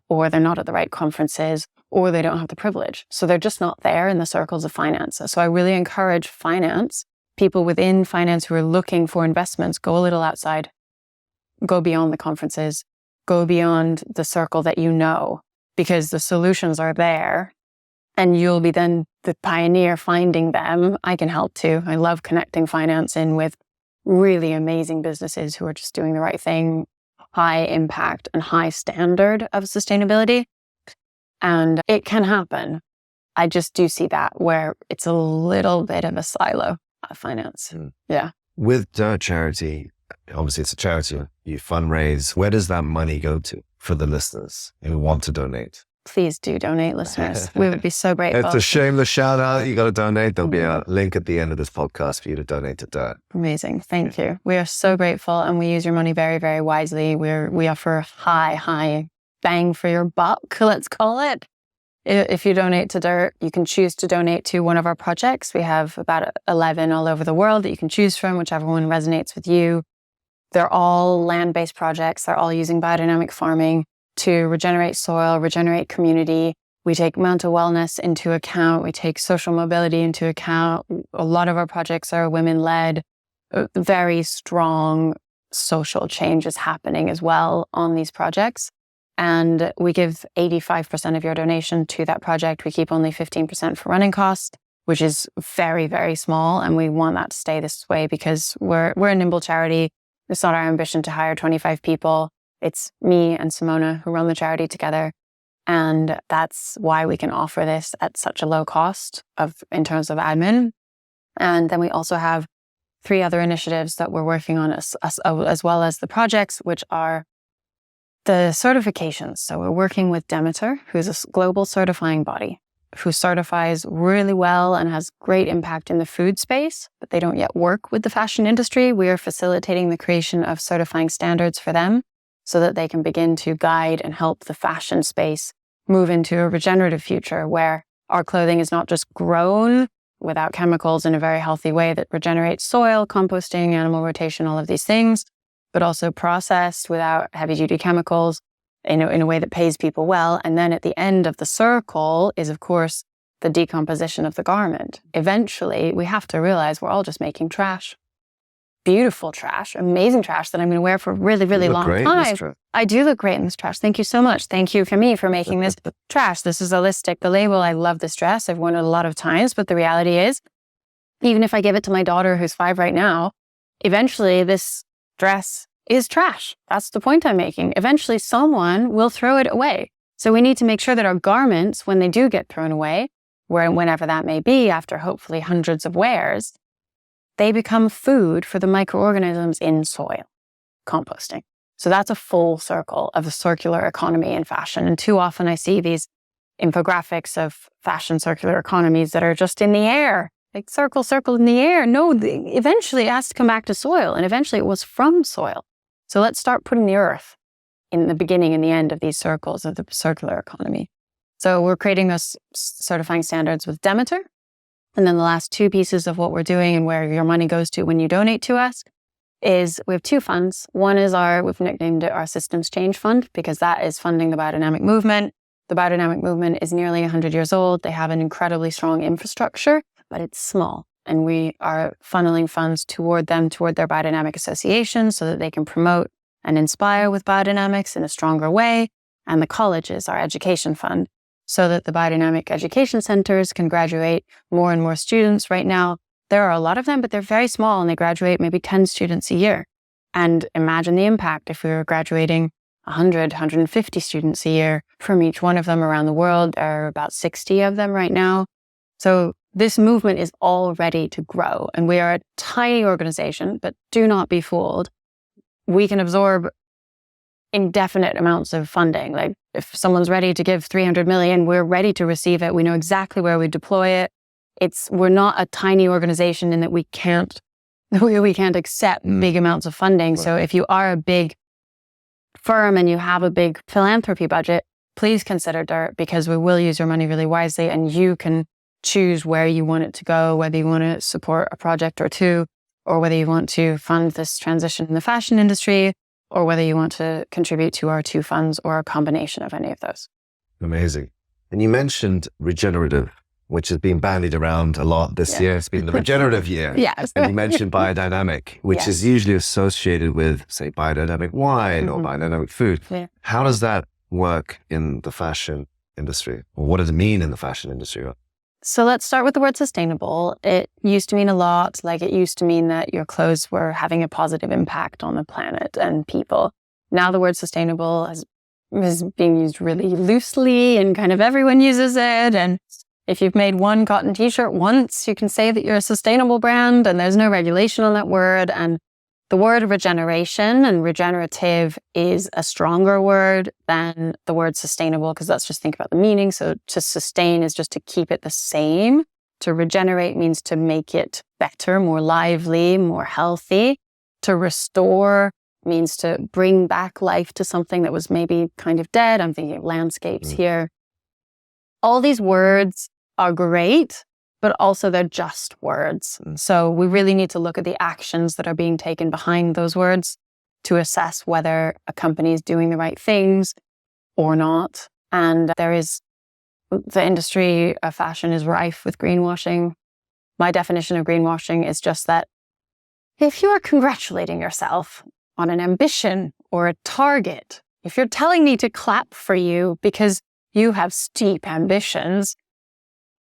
or they're not at the right conferences, or they don't have the privilege. So they're just not there in the circles of finance. So I really encourage finance, people within finance who are looking for investments, go a little outside, go beyond the conferences, go beyond the circle that you know, because the solutions are there and you'll be then the pioneer finding them. I can help too. I love connecting finance in with really amazing businesses who are just doing the right thing, high impact and high standard of sustainability. And it can happen. I just do see that where it's a little bit of a silo of finance. Yeah. With Dirt Charity, obviously it's a charity, you fundraise. Where does that money go to for the listeners who want to donate? Please do donate, listeners. We would be so grateful. It's a shameless shout out. You got to donate. There'll be a link at the end of this podcast for you to donate to Dirt. Amazing. Thank you. We are so grateful, and we use your money very, very wisely. We offer high bang for your buck, let's call it. If you donate to Dirt, you can choose to donate to one of our projects. We have about 11 all over the world that you can choose from, whichever one resonates with you. They're all land-based projects. They're all using biodynamic farming to regenerate soil, regenerate community. We take mental wellness into account. We take social mobility into account. A lot of our projects are women-led. Very strong social change is happening as well on these projects. And we give 85% of your donation to that project. We keep only 15% for running costs, which is very, very small. And we want that to stay this way because we're a nimble charity. It's not our ambition to hire 25 people. It's me and Simona who run the charity together. And that's why we can offer this at such a low cost in terms of admin. And then we also have 3 other initiatives that we're working on as well as the projects, which are the certifications. So we're working with Demeter, who's a global certifying body who certifies really well and has great impact in the food space, but they don't yet work with the fashion industry. We are facilitating the creation of certifying standards for them so that they can begin to guide and help the fashion space move into a regenerative future where our clothing is not just grown without chemicals in a very healthy way that regenerates soil, composting, animal rotation, all of these things, but also processed without heavy duty chemicals in a way that pays people well. And then at the end of the circle is, of course, the decomposition of the garment. Eventually, we have to realize we're all just making trash. Beautiful trash, amazing trash that I'm going to wear for a really, really long time. I do look great in this trash. Thank you so much. Thank you for me for making this trash. This is holistic. The label, I love this dress. I've worn it a lot of times, but the reality is, even if I give it to my daughter who's 5 right now, eventually this dress is trash. That's the point I'm making. Eventually someone will throw it away. So we need to make sure that our garments, when they do get thrown away, whenever that may be, after hopefully hundreds of wears, they become food for the microorganisms in soil, composting. So that's a full circle of the circular economy in fashion. And too often I see these infographics of fashion circular economies that are just in the air, like circle in the air. No, eventually it has to come back to soil, and eventually it was from soil. So let's start putting the earth in the beginning and the end of these circles of the circular economy. So we're creating those certifying standards with Demeter. And then the last 2 pieces of what we're doing and where your money goes to when you donate to us is we have 2 funds. One is we've nicknamed it our Systems Change Fund, because that is funding the biodynamic movement. The biodynamic movement is nearly 100 years old. They have an incredibly strong infrastructure, but it's small. And we are funneling funds toward their biodynamic association so that they can promote and inspire with biodynamics in a stronger way. And the colleges, our education fund, so that the biodynamic education centers can graduate more and more students. Right now, there are a lot of them, but they're very small and they graduate maybe 10 students a year. And imagine the impact if we were graduating 100, 150 students a year from each one of them around the world. There are about 60 of them right now. So this movement is all ready to grow. And we are a tiny organization, but do not be fooled. We can absorb indefinite amounts of funding. Like if someone's ready to give 300 million, we're ready to receive it. We know exactly where we deploy it. We're not a tiny organization in that we can't accept big amounts of funding. So if you are a big firm and you have a big philanthropy budget, please consider DIRT, because we will use your money really wisely, and you can choose where you want it to go, whether you want to support a project or 2, or whether you want to fund this transition in the fashion industry, or whether you want to contribute to our 2 funds, or a combination of any of those. Amazing. And you mentioned regenerative, which has been bandied around a lot this year. It's been the regenerative year. Yes. And you mentioned biodynamic, which is usually associated with, say, biodynamic wine or biodynamic food. Yeah. How does that work in the fashion industry? Or what does it mean in the fashion industry? So let's start with the word sustainable. It used to mean a lot. Like it used to mean that your clothes were having a positive impact on the planet and people. Now the word sustainable is being used really loosely, and kind of everyone uses it. And if you've made one cotton t-shirt once, you can say that you're a sustainable brand, and there's no regulation on that word. And the word regeneration and regenerative is a stronger word than the word sustainable, because let's just think about the meaning. So to sustain is just to keep it the same. To regenerate means to make it better, more lively, more healthy. To restore means to bring back life to something that was maybe kind of dead. I'm thinking of landscapes here. All these words are great, but also they're just words. So we really need to look at the actions that are being taken behind those words to assess whether a company is doing the right things or not. And the industry of fashion is rife with greenwashing. My definition of greenwashing is just that if you're congratulating yourself on an ambition or a target, if you're telling me to clap for you because you have steep ambitions,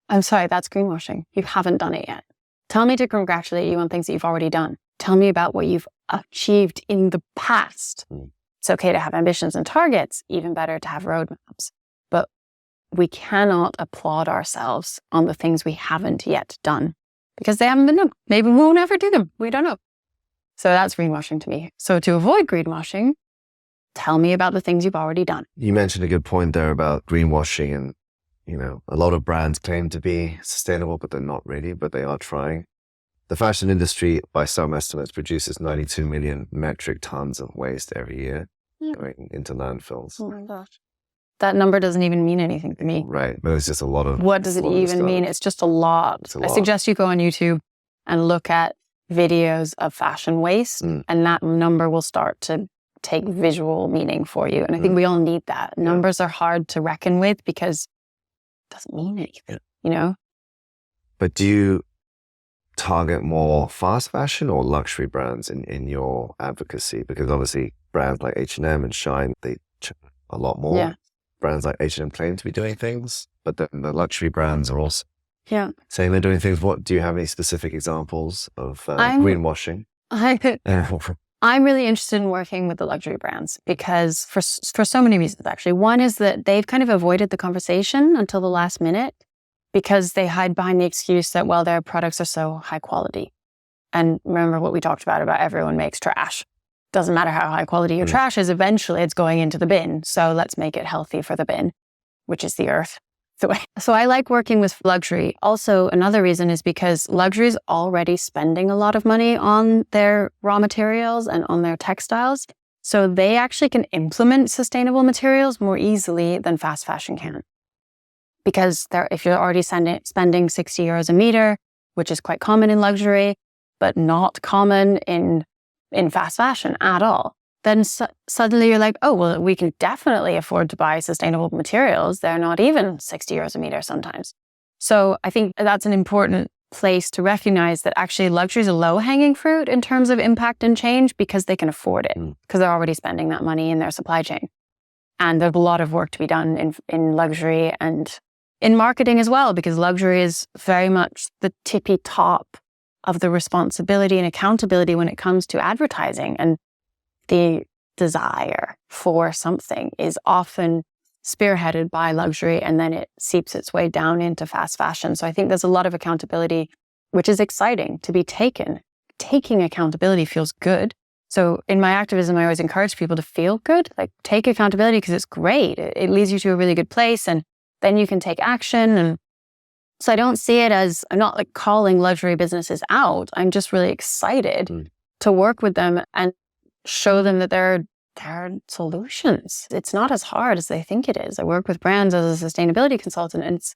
I'm sorry, that's greenwashing. You haven't done it yet. Tell me to congratulate you on things that you've already done. Tell me about what you've achieved in the past. It's okay to have ambitions and targets, even better to have roadmaps. But we cannot applaud ourselves on the things we haven't yet done because they haven't been done. Maybe we won't ever do them. We don't know. So that's greenwashing to me. So to avoid greenwashing, tell me about the things you've already done. You mentioned a good point there about greenwashing, and a lot of brands claim to be sustainable, but they're not really, but they are trying. The fashion industry, by some estimates, produces 92 million metric tons of waste every year going into landfills. Oh my gosh. that number doesn't even mean anything to me. Right. But it's just a lot of... What does it even mean? It's just a lot. I suggest you go on YouTube and look at videos of fashion waste, and that number will start to take visual meaning for you. And I think we all need that. Numbers are hard to reckon with because it doesn't mean anything, you know? But do you target more fast fashion or luxury brands in your advocacy? Because obviously brands like H&M and Shine, they a lot more. Yeah. Brands like H&M claim to be doing things, but the luxury brands are also saying they're doing things. What do you have any specific examples of greenwashing? I'm really interested in working with the luxury brands because for so many reasons, actually. One is that they've kind of avoided the conversation until the last minute because they hide behind the excuse that, well, their products are so high quality. And remember what we talked about everyone makes trash. Doesn't matter how high quality your trash is, eventually it's going into the bin. So let's make it healthy for the bin, which is the earth. So I like working with luxury. Also, another reason is because luxury is already spending a lot of money on their raw materials and on their textiles. So they actually can implement sustainable materials more easily than fast fashion can. Because if you're already spending €60 a meter, which is quite common in luxury, but not common in fast fashion at all, then suddenly you're like, oh, well, we can definitely afford to buy sustainable materials. They're not even €60 a meter sometimes. So I think that's an important place to recognize that actually luxury is a low-hanging fruit in terms of impact and change because they can afford it, because they're already spending that money in their supply chain. And there's a lot of work to be done in luxury and in marketing as well, because luxury is very much the tippy top of the responsibility and accountability when it comes to advertising. And the desire for something is often spearheaded by luxury, and then it seeps its way down into fast fashion. So I think there's a lot of accountability, which is exciting to be taken. Taking accountability feels good. So in my activism, I always encourage people to feel good, like take accountability because it's great. It leads you to a really good place, and then you can take action. And so I don't see it as, I'm not like calling luxury businesses out. I'm just really excited to work with them and show them that there are solutions. It's not as hard as they think it is. I work with brands as a sustainability consultant, and it's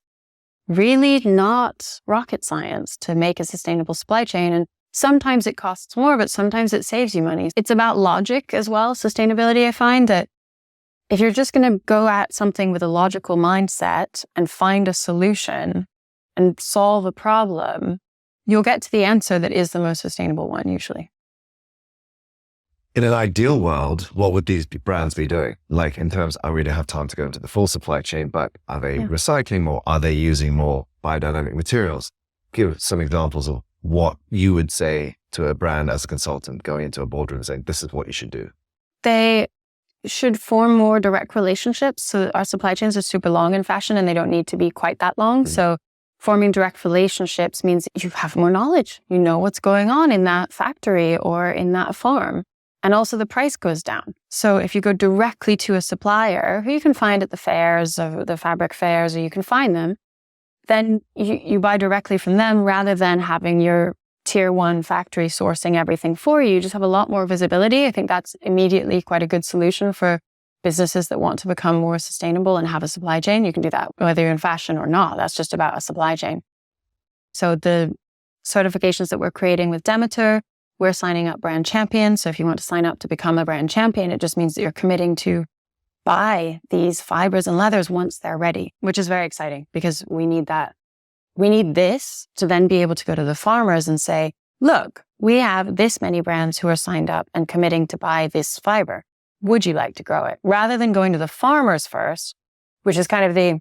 really not rocket science to make a sustainable supply chain. And sometimes it costs more, but sometimes it saves you money. It's about logic as well. Sustainability, I find that if you're just going to go at something with a logical mindset and find a solution and solve a problem, you'll get to the answer that is the most sustainable one, usually. In an ideal world, what would these brands be doing? Like in terms, I really don't have time to go into the full supply chain, but are they recycling more? Are they using more biodynamic materials? Give some examples of what you would say to a brand as a consultant going into a boardroom saying, this is what you should do. They should form more direct relationships. So our supply chains are super long in fashion and they don't need to be quite that long. So forming direct relationships means you have more knowledge. You know what's going on in that factory or in that farm. And also the price goes down. So if you go directly to a supplier who you can find at the fairs, or the fabric fairs, or you can find them, then you buy directly from them rather than having your tier one factory sourcing everything for you. You just have a lot more visibility. I think that's immediately quite a good solution for businesses that want to become more sustainable and have a supply chain. You can do that whether you're in fashion or not. That's just about a supply chain. So the certifications that we're creating with Demeter, we're signing up brand champions. So if you want to sign up to become a brand champion, it just means that you're committing to buy these fibers and leathers once they're ready, which is very exciting because we need that. We need this to then be able to go to the farmers and say, look, we have this many brands who are signed up and committing to buy this fiber. Would you like to grow it? Rather than going to the farmers first, which is kind of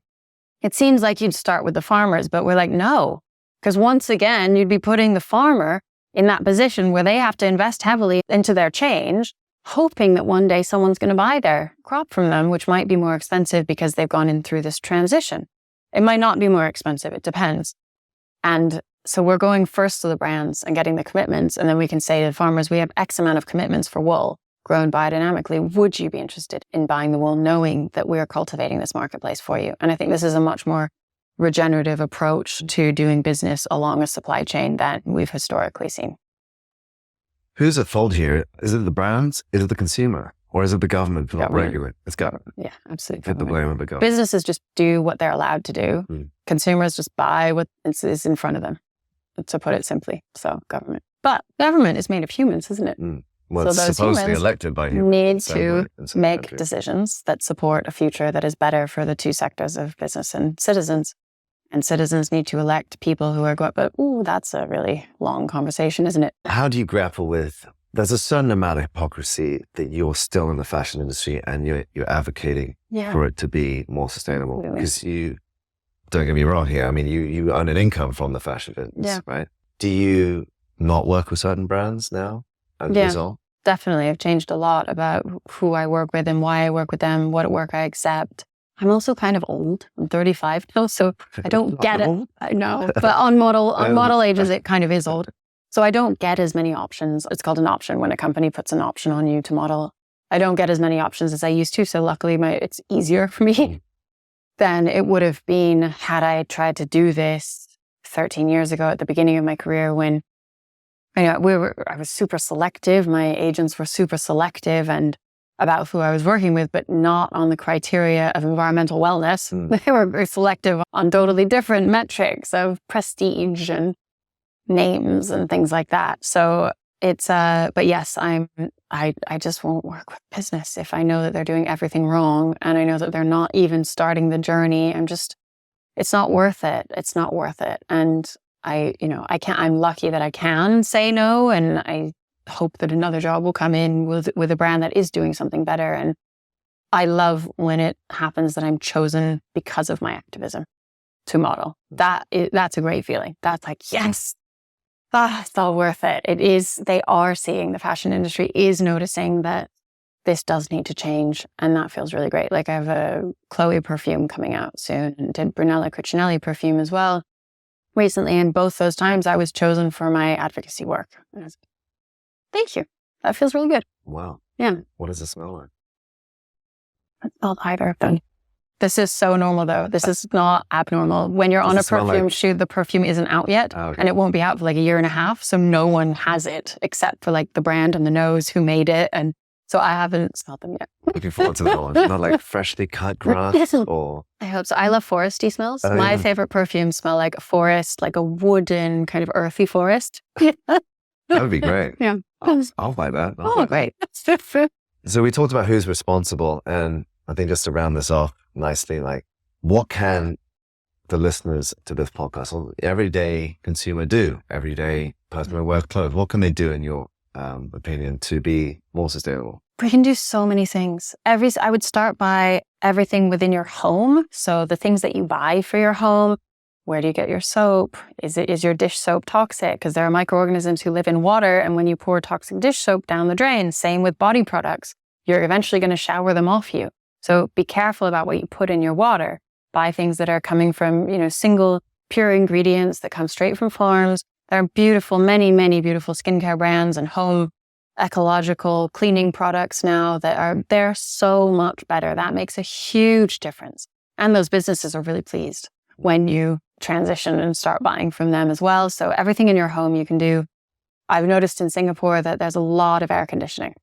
it seems like you'd start with the farmers, but we're like, no, because once again, you'd be putting the farmer in that position where they have to invest heavily into their change, hoping that one day someone's going to buy their crop from them, which might be more expensive because they've gone in through this transition. It might not be more expensive. It depends. And so we're going first to the brands and getting the commitments. And then we can say to the farmers, we have X amount of commitments for wool grown biodynamically. Would you be interested in buying the wool knowing that we're cultivating this marketplace for you? And I think this is a much more regenerative approach to doing business along a supply chain than we've historically seen. Who's at fault here? Is it the brands? Is it the consumer? Or is it the government for not regulating? It's government. Yeah, absolutely. Put the blame on the government. Businesses just do what they're allowed to do. Consumers just buy what is in front of them, to put it simply. So government. But government is made of humans, isn't it? Well, so it's supposedly elected by humans. Need to make decisions that support a future that is better for the two sectors of business and citizens. And citizens need to elect people who are good. But that's a really long conversation, isn't it? How do you grapple with, there's a certain amount of hypocrisy that you're still in the fashion industry and you're advocating for it to be more sustainable. Because you, don't get me wrong here, I mean, you earn an income from the fashion business, right? Do you not work with certain brands now as a result? Definitely. I've changed a lot about who I work with and why I work with them, what work I accept. I'm also kind of old. I'm 35 now, so I don't get it. I know, but on model ages, it kind of is old. So I don't get as many options. It's called an option when a company puts an option on you to model. I don't get as many options as I used to. So luckily, it's easier for me than it would have been had I tried to do this 13 years ago at the beginning of my career when I was super selective. My agents were super selective and about who I was working with, but not on the criteria of environmental wellness. They were very selective on totally different metrics of prestige and names and things like that. So it's, but yes, I just won't work with business if I know that they're doing everything wrong and I know that they're not even starting the journey. It's not worth it. It's not worth it. And I'm lucky that I can say no, and I hope that another job will come in with a brand that is doing something better. And I love when it happens that I'm chosen because of my activism to model. That's a great feeling. That's like, yes, it's all worth it. It is. They are seeing, the fashion industry is noticing that this does need to change. And that feels really great. Like I have a Chloe perfume coming out soon and did Brunello Cucinelli perfume as well recently. And both those times I was chosen for my advocacy work. Thank you. That feels really good. Wow. Yeah. What does it smell like? It's not either of them. This is so normal though. This is not abnormal. When you're on a perfume shoot, the perfume isn't out yet and it won't be out for like a year and a half. So no one has it except for like the brand and the nose who made it. And so I haven't smelled them yet. Looking forward to that one. Not like freshly cut grass or... I hope so. I love foresty smells. My favorite perfumes smell like a forest, like a wooden kind of earthy forest. That would be great. Yeah. I'll buy that. Great. So we talked about who's responsible, and I think just to round this off nicely, like what can the listeners to this podcast, or everyday consumer do, everyday person who wears clothes, what can they do in your opinion to be more sustainable? We can do so many things. I would start by everything within your home. So the things that you buy for your home. Where do you get your soap? Is your dish soap toxic? Because there are microorganisms who live in water, and when you pour toxic dish soap down the drain, same with body products, you're eventually going to shower them off you. So be careful about what you put in your water. Buy things that are coming from, single pure ingredients that come straight from farms. There are beautiful, many, many beautiful skincare brands and home ecological cleaning products now they're so much better. That makes a huge difference. And those businesses are really pleased when you transition and start buying from them as well. So everything in your home you can do. I've noticed in Singapore that there's a lot of air conditioning.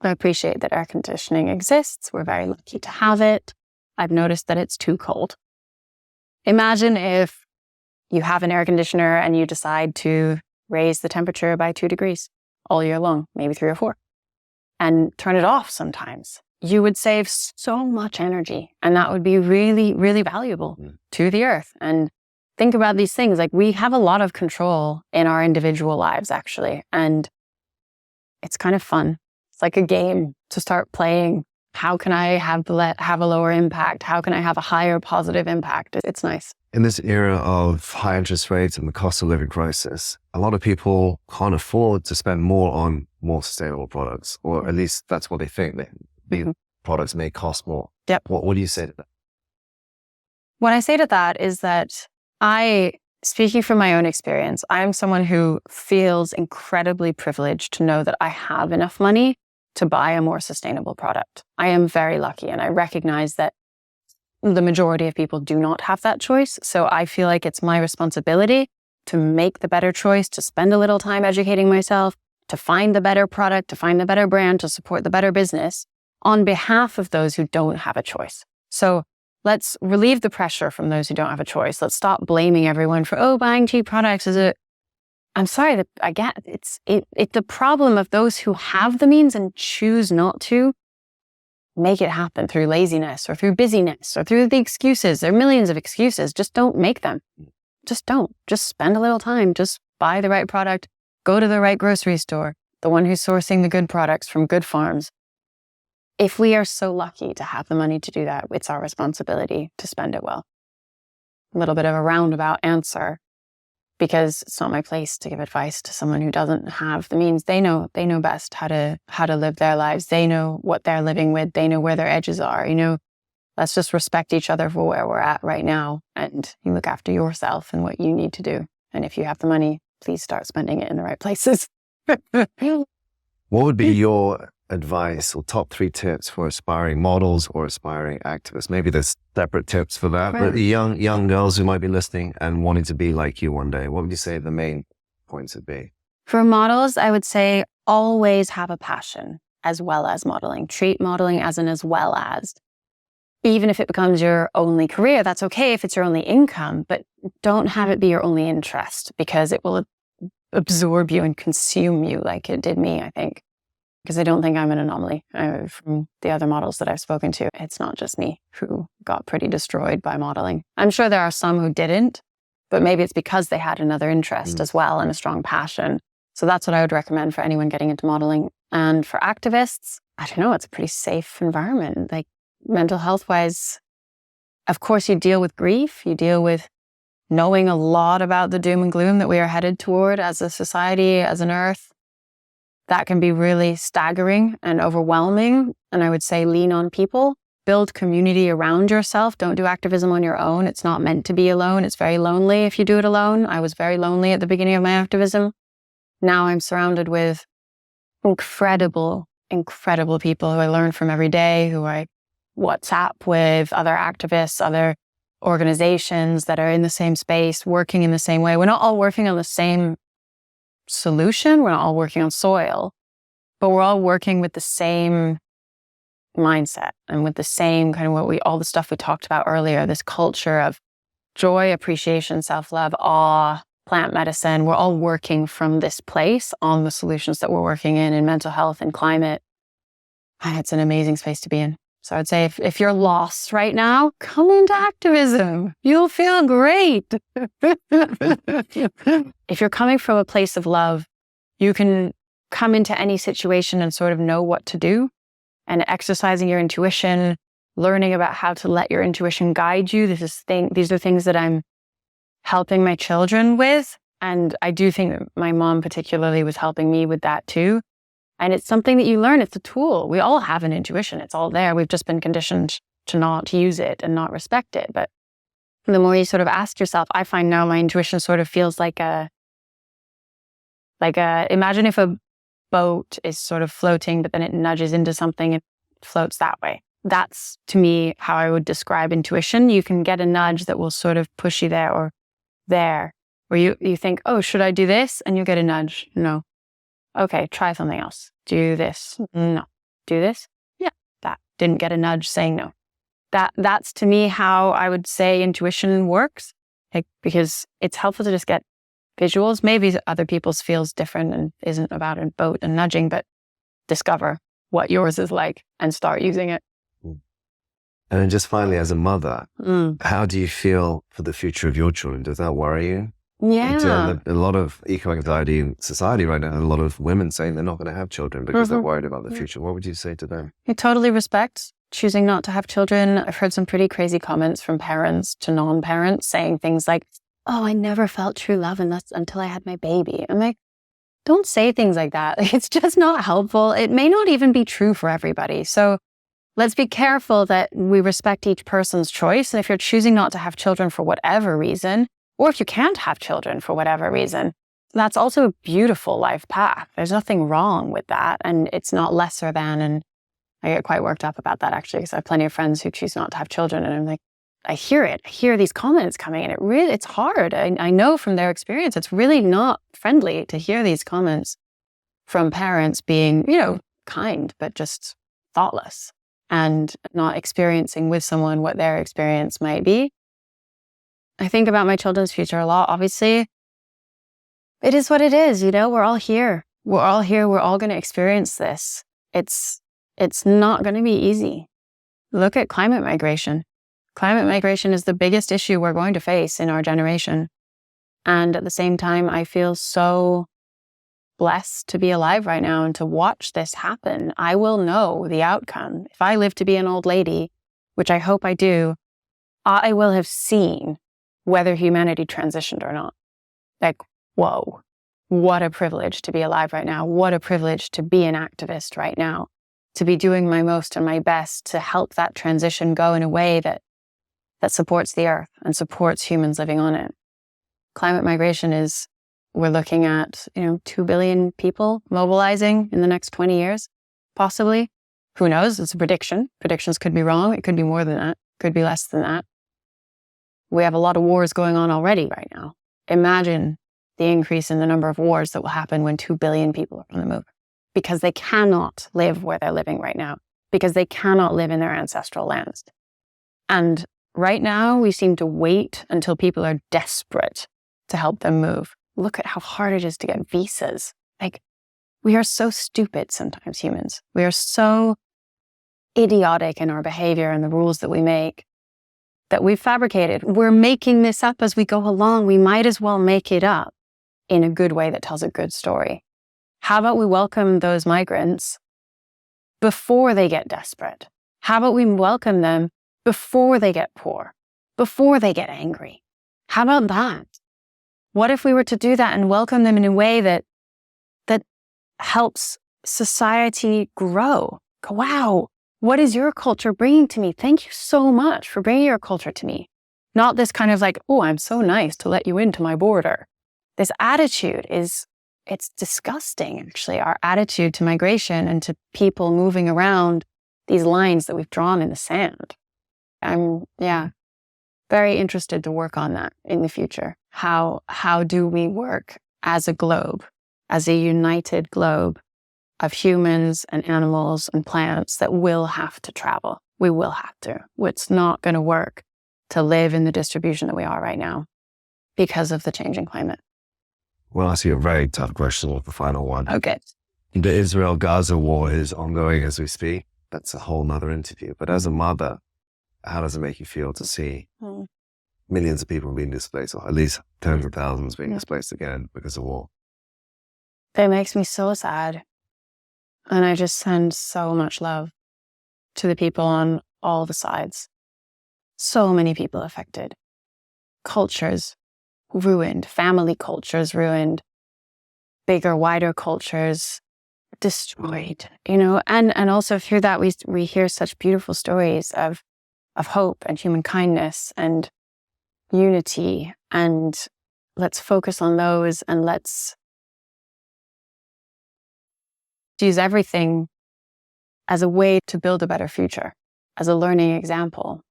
I appreciate that air conditioning exists. We're very lucky to have it. I've noticed that it's too cold. Imagine if you have an air conditioner and you decide to raise the temperature by 2 degrees all year long, maybe 3 or 4, and turn it off sometimes. You would save so much energy, and that would be really, really valuable to the earth. And think about these things. Like, we have a lot of control in our individual lives, actually. And it's kind of fun. It's like a game to start playing. How can I have a lower impact? How can I have a higher positive impact? It's nice. In this era of high interest rates and the cost of living crisis, a lot of people can't afford to spend more on more sustainable products, or at least that's what they think. These products may cost more. Yep. What do you say to that? What I say to that is that speaking from my own experience, I'm someone who feels incredibly privileged to know that I have enough money to buy a more sustainable product. I am very lucky, and I recognize that the majority of people do not have that choice. So I feel like it's my responsibility to make the better choice, to spend a little time educating myself, to find the better product, to find the better brand, to support the better business. on behalf of those who don't have a choice. So let's relieve the pressure from those who don't have a choice. Let's stop blaming everyone for, buying cheap products is I'm sorry that I get it's the problem of those who have the means and choose not to make it happen through laziness or through busyness or through the excuses. There are millions of excuses. Just don't make them. Just don't. Just spend a little time. Just buy the right product. Go to the right grocery store. The one who's sourcing the good products from good farms. If we are so lucky to have the money to do that, it's our responsibility to spend it well. A little bit of a roundabout answer, because it's not my place to give advice to someone who doesn't have the means. They know best how to live their lives. They know what they're living with. They know where their edges are. Let's just respect each other for where we're at right now, and you look after yourself and what you need to do. And if you have the money, please start spending it in the right places. What would be your advice or top 3 tips for aspiring models or aspiring activists? Maybe there's separate tips for that, but the young girls who might be listening and wanting to be like you one day, what would you say the main points would be? For models, I would say always have a passion as well as modeling. Treat modeling as an as well as. Even if it becomes your only career, that's okay if it's your only income, but don't have it be your only interest, because it will absorb you and consume you like it did me, I think. Because I don't think I'm an anomaly. From the other models that I've spoken to, it's not just me who got pretty destroyed by modeling. I'm sure there are some who didn't, but maybe it's because they had another interest as well and a strong passion. So that's what I would recommend for anyone getting into modeling. And for activists, I don't know, it's a pretty safe environment. Like mental health wise, of course you deal with grief, you deal with knowing a lot about the doom and gloom that we are headed toward as a society, as an earth. That can be really staggering and overwhelming. And I would say lean on people, build community around yourself. Don't do activism on your own. It's not meant to be alone. It's very lonely if you do it alone. I was very lonely at the beginning of my activism. Now I'm surrounded with incredible people who I learn from every day, who I WhatsApp with, other activists, other organizations that are in the same space, working in the same way. We're not all working on the same solution. We're not all working on soil, but we're all working with the same mindset and with the same kind of all the stuff we talked about earlier, this culture of joy, appreciation, self-love, awe, plant medicine. We're all working from this place on the solutions that we're working in mental health and climate. And it's an amazing space to be in. So I'd say if you're lost right now, come into activism. You'll feel great. If you're coming from a place of love, you can come into any situation and sort of know what to do. And exercising your intuition, learning about how to let your intuition guide you. These are things that I'm helping my children with. And I do think that my mom particularly was helping me with that too. And it's something that you learn. It's a tool. We all have an intuition. It's all there. We've just been conditioned to not use it and not respect it. But the more you sort of ask yourself, I find now my intuition sort of feels like imagine if a boat is sort of floating, but then it nudges into something and floats that way. That's, to me, how I would describe intuition. You can get a nudge that will sort of push you there or there. Or you think, oh, should I do this? And you get a nudge. No. Okay, try something else. Do this. No. Do this? Yeah. That didn't get a nudge saying no. That's to me how I would say intuition works, because it's helpful to just get visuals. Maybe other people's feels different and isn't about a boat and nudging, but discover what yours is like and start using it. And then just finally, as a mother, how do you feel for the future of your children? Does that worry you? Yeah. A lot of eco-anxiety in society right now, a lot of women saying they're not going to have children because they're worried about the future. What would you say to them? I totally respect choosing not to have children. I've heard some pretty crazy comments from parents to non-parents saying things like, oh, I never felt true love until I had my baby. I'm like, don't say things like that. It's just not helpful. It may not even be true for everybody. So let's be careful that we respect each person's choice. And if you're choosing not to have children for whatever reason, or if you can't have children for whatever reason, that's also a beautiful life path. There's nothing wrong with that. And it's not lesser than. And I get quite worked up about that, actually, because I have plenty of friends who choose not to have children. And I'm like, I hear it. I hear these comments coming, and it's hard. I know from their experience, it's really not friendly to hear these comments from parents being, kind, but just thoughtless and not experiencing with someone what their experience might be. I think about my children's future a lot. Obviously, it is what it is. We're all here. We're all here. We're all going to experience this. It's not going to be easy. Look at climate migration. Climate migration is the biggest issue we're going to face in our generation. And at the same time, I feel so blessed to be alive right now and to watch this happen. I will know the outcome. If I live to be an old lady, which I hope I do, I will have seen whether humanity transitioned or not. Like, whoa, what a privilege to be alive right now. What a privilege to be an activist right now, to be doing my most and my best to help that transition go in a way that supports the earth and supports humans living on it. Climate migration is, we're looking at, 2 billion people mobilizing in the next 20 years, possibly. Who knows? It's a prediction. Predictions could be wrong. It could be more than that. Could be less than that. We have a lot of wars going on already right now. Imagine the increase in the number of wars that will happen when 2 billion people are on the move, because they cannot live where they're living right now, because they cannot live in their ancestral lands. And right now, we seem to wait until people are desperate to help them move. Look at how hard it is to get visas. We are so stupid sometimes, humans. We are so idiotic in our behavior and the rules that we make that we've fabricated. We're making this up as we go along. We might as well make it up in a good way that tells a good story. How about we welcome those migrants before they get desperate? How about we welcome them before they get poor, before they get angry? How about that? What if we were to do that and welcome them in a way that helps society grow? Wow, what is your culture bringing to me? Thank you so much for bringing your culture to me. Not this kind of oh, I'm so nice to let you into my border. This attitude it's disgusting, actually, our attitude to migration and to people moving around these lines that we've drawn in the sand. I'm, very interested to work on that in the future. How do we work as a globe, as a united globe of humans and animals and plants that will have to travel? We will have to. It's not going to work to live in the distribution that we are right now because of the changing climate. Well, I see a very tough question with the final one. Okay. The Israel-Gaza war is ongoing as we speak. That's a whole nother interview. But as a mother, how does it make you feel to see millions of people being displaced, or at least tens of thousands being displaced again because of war? It makes me so sad. And I just send so much love to the people on all the sides. So many people affected. Cultures ruined, family cultures ruined, bigger, wider cultures destroyed, and also through that we hear such beautiful stories of hope and human kindness and unity, and let's focus on those and let's use everything as a way to build a better future, as a learning example.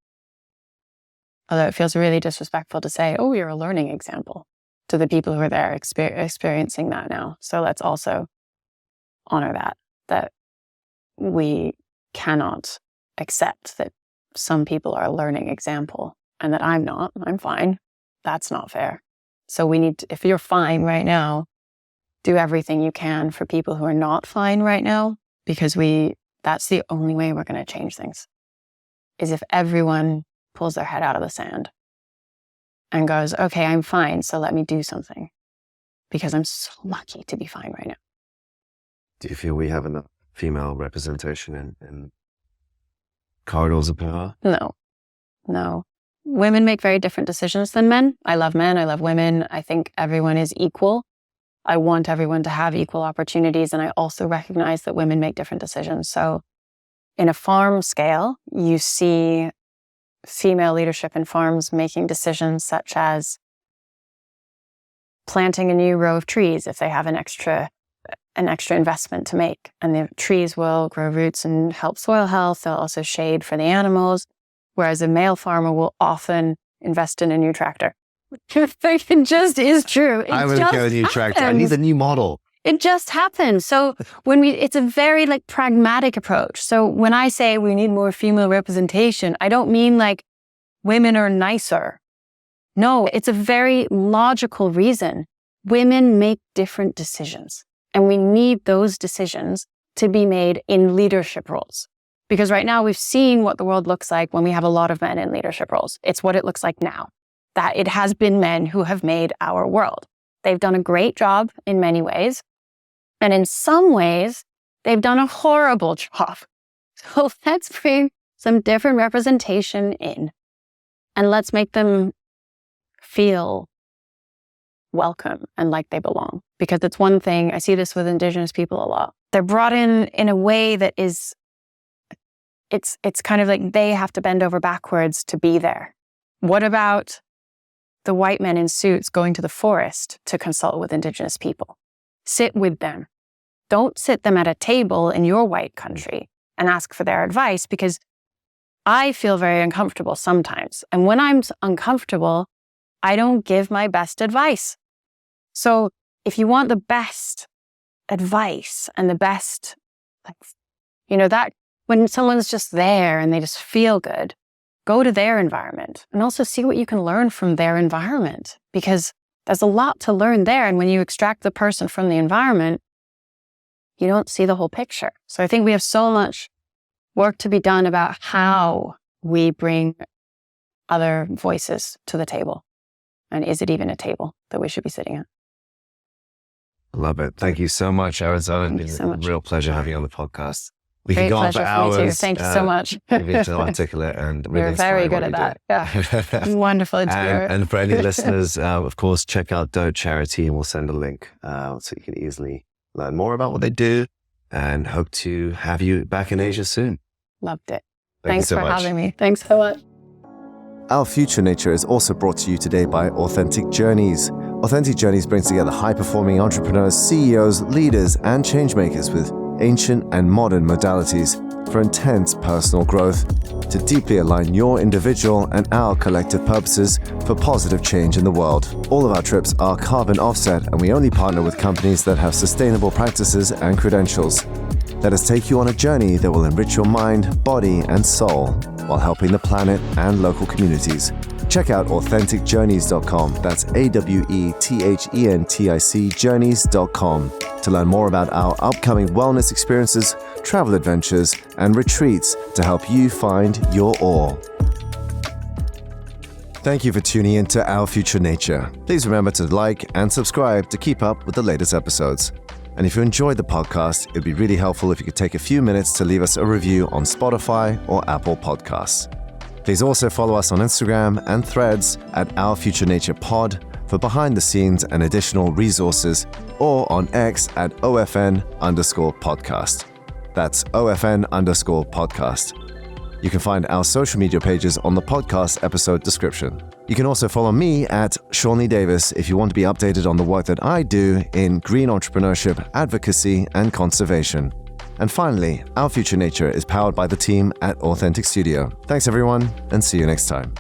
Although it feels really disrespectful to say, oh, you're a learning example to the people who are there experiencing that now. So let's also honor that we cannot accept that some people are a learning example and that I'm not. I'm fine. That's not fair. So we need to, if you're fine right now, do everything you can for people who are not fine right now, because that's the only way we're going to change things, is if everyone pulls their head out of the sand and goes, okay, I'm fine, so let me do something, because I'm so lucky to be fine right now. Do you feel we have enough female representation in corridors of power? No. Women make very different decisions than men. I love men. I love women. I think everyone is equal. I want everyone to have equal opportunities. And I also recognize that women make different decisions. So in a farm scale, you see female leadership in farms making decisions such as planting a new row of trees if they have an extra investment to make. And the trees will grow roots and help soil health. They'll also shade for the animals. Whereas a male farmer will often invest in a new tractor. It just is true. I would get a new tractor. I need a new model. It just happens. So it's a very like pragmatic approach. So when I say we need more female representation, I don't mean like women are nicer. No, it's a very logical reason. Women make different decisions, and we need those decisions to be made in leadership roles. Because right now we've seen what the world looks like when we have a lot of men in leadership roles. It's what it looks like now, that it has been men who have made our world. They've done a great job in many ways. And in some ways, they've done a horrible job. So let's bring some different representation in, and let's make them feel welcome and like they belong. Because it's one thing, I see this with Indigenous people a lot. They're brought in a way that is, it's kind of like they have to bend over backwards to be there. What about the white men in suits going to the forest to consult with Indigenous people? Sit with them. Don't sit them at a table in your white country and ask for their advice, because I feel very uncomfortable sometimes. And when I'm uncomfortable, I don't give my best advice. So if you want the best advice and the best, that when someone's just there and they just feel good, go to their environment and also see what you can learn from their environment, because there's a lot to learn there. And when you extract the person from the environment, you don't see the whole picture. So I think we have so much work to be done about how we bring other voices to the table. And is it even a table that we should be sitting at? Love it. Thank you so much, Arizona. It's a real pleasure having you on the podcast. We can go on for hours. Me too. Thank you so much. You're so articulate and really You're very good at that. Yeah. Wonderful interviewer. And for any listeners, of course, check out Don't Charity, and we'll send a link so you can easily learn more about what they do, and hope to have you back in Asia soon. Loved it. Thanks for having me. Thanks so much. Our Future Nature is also brought to you today by Authentic Journeys. Authentic Journeys brings together high-performing entrepreneurs, CEOs, leaders, and changemakers with ancient and modern modalities for intense personal growth to deeply align your individual and our collective purposes for positive change in the world. All of our trips are carbon offset, and we only partner with companies that have sustainable practices and credentials. Let us take you on a journey that will enrich your mind, body, and soul while helping the planet and local communities. Check out AuthenticJourneys.com. That's AWETHENTIC Journeys.com to learn more about our upcoming wellness experiences, travel adventures, and retreats to help you find your awe. Thank you for tuning in to Our Future Nature. Please remember to like and subscribe to keep up with the latest episodes. And if you enjoyed the podcast, it'd be really helpful if you could take a few minutes to leave us a review on Spotify or Apple Podcasts. Please also follow us on Instagram and Threads at Our Future Nature Pod for behind the scenes and additional resources, or on X at OFN_podcast. That's OFN_podcast. You can find our social media pages on the podcast episode description. You can also follow me at Lee-Davies if you want to be updated on the work that I do in green entrepreneurship, advocacy, and conservation. And finally, Our Future Nature is powered by the team at Authentic Studio. Thanks everyone, and see you next time.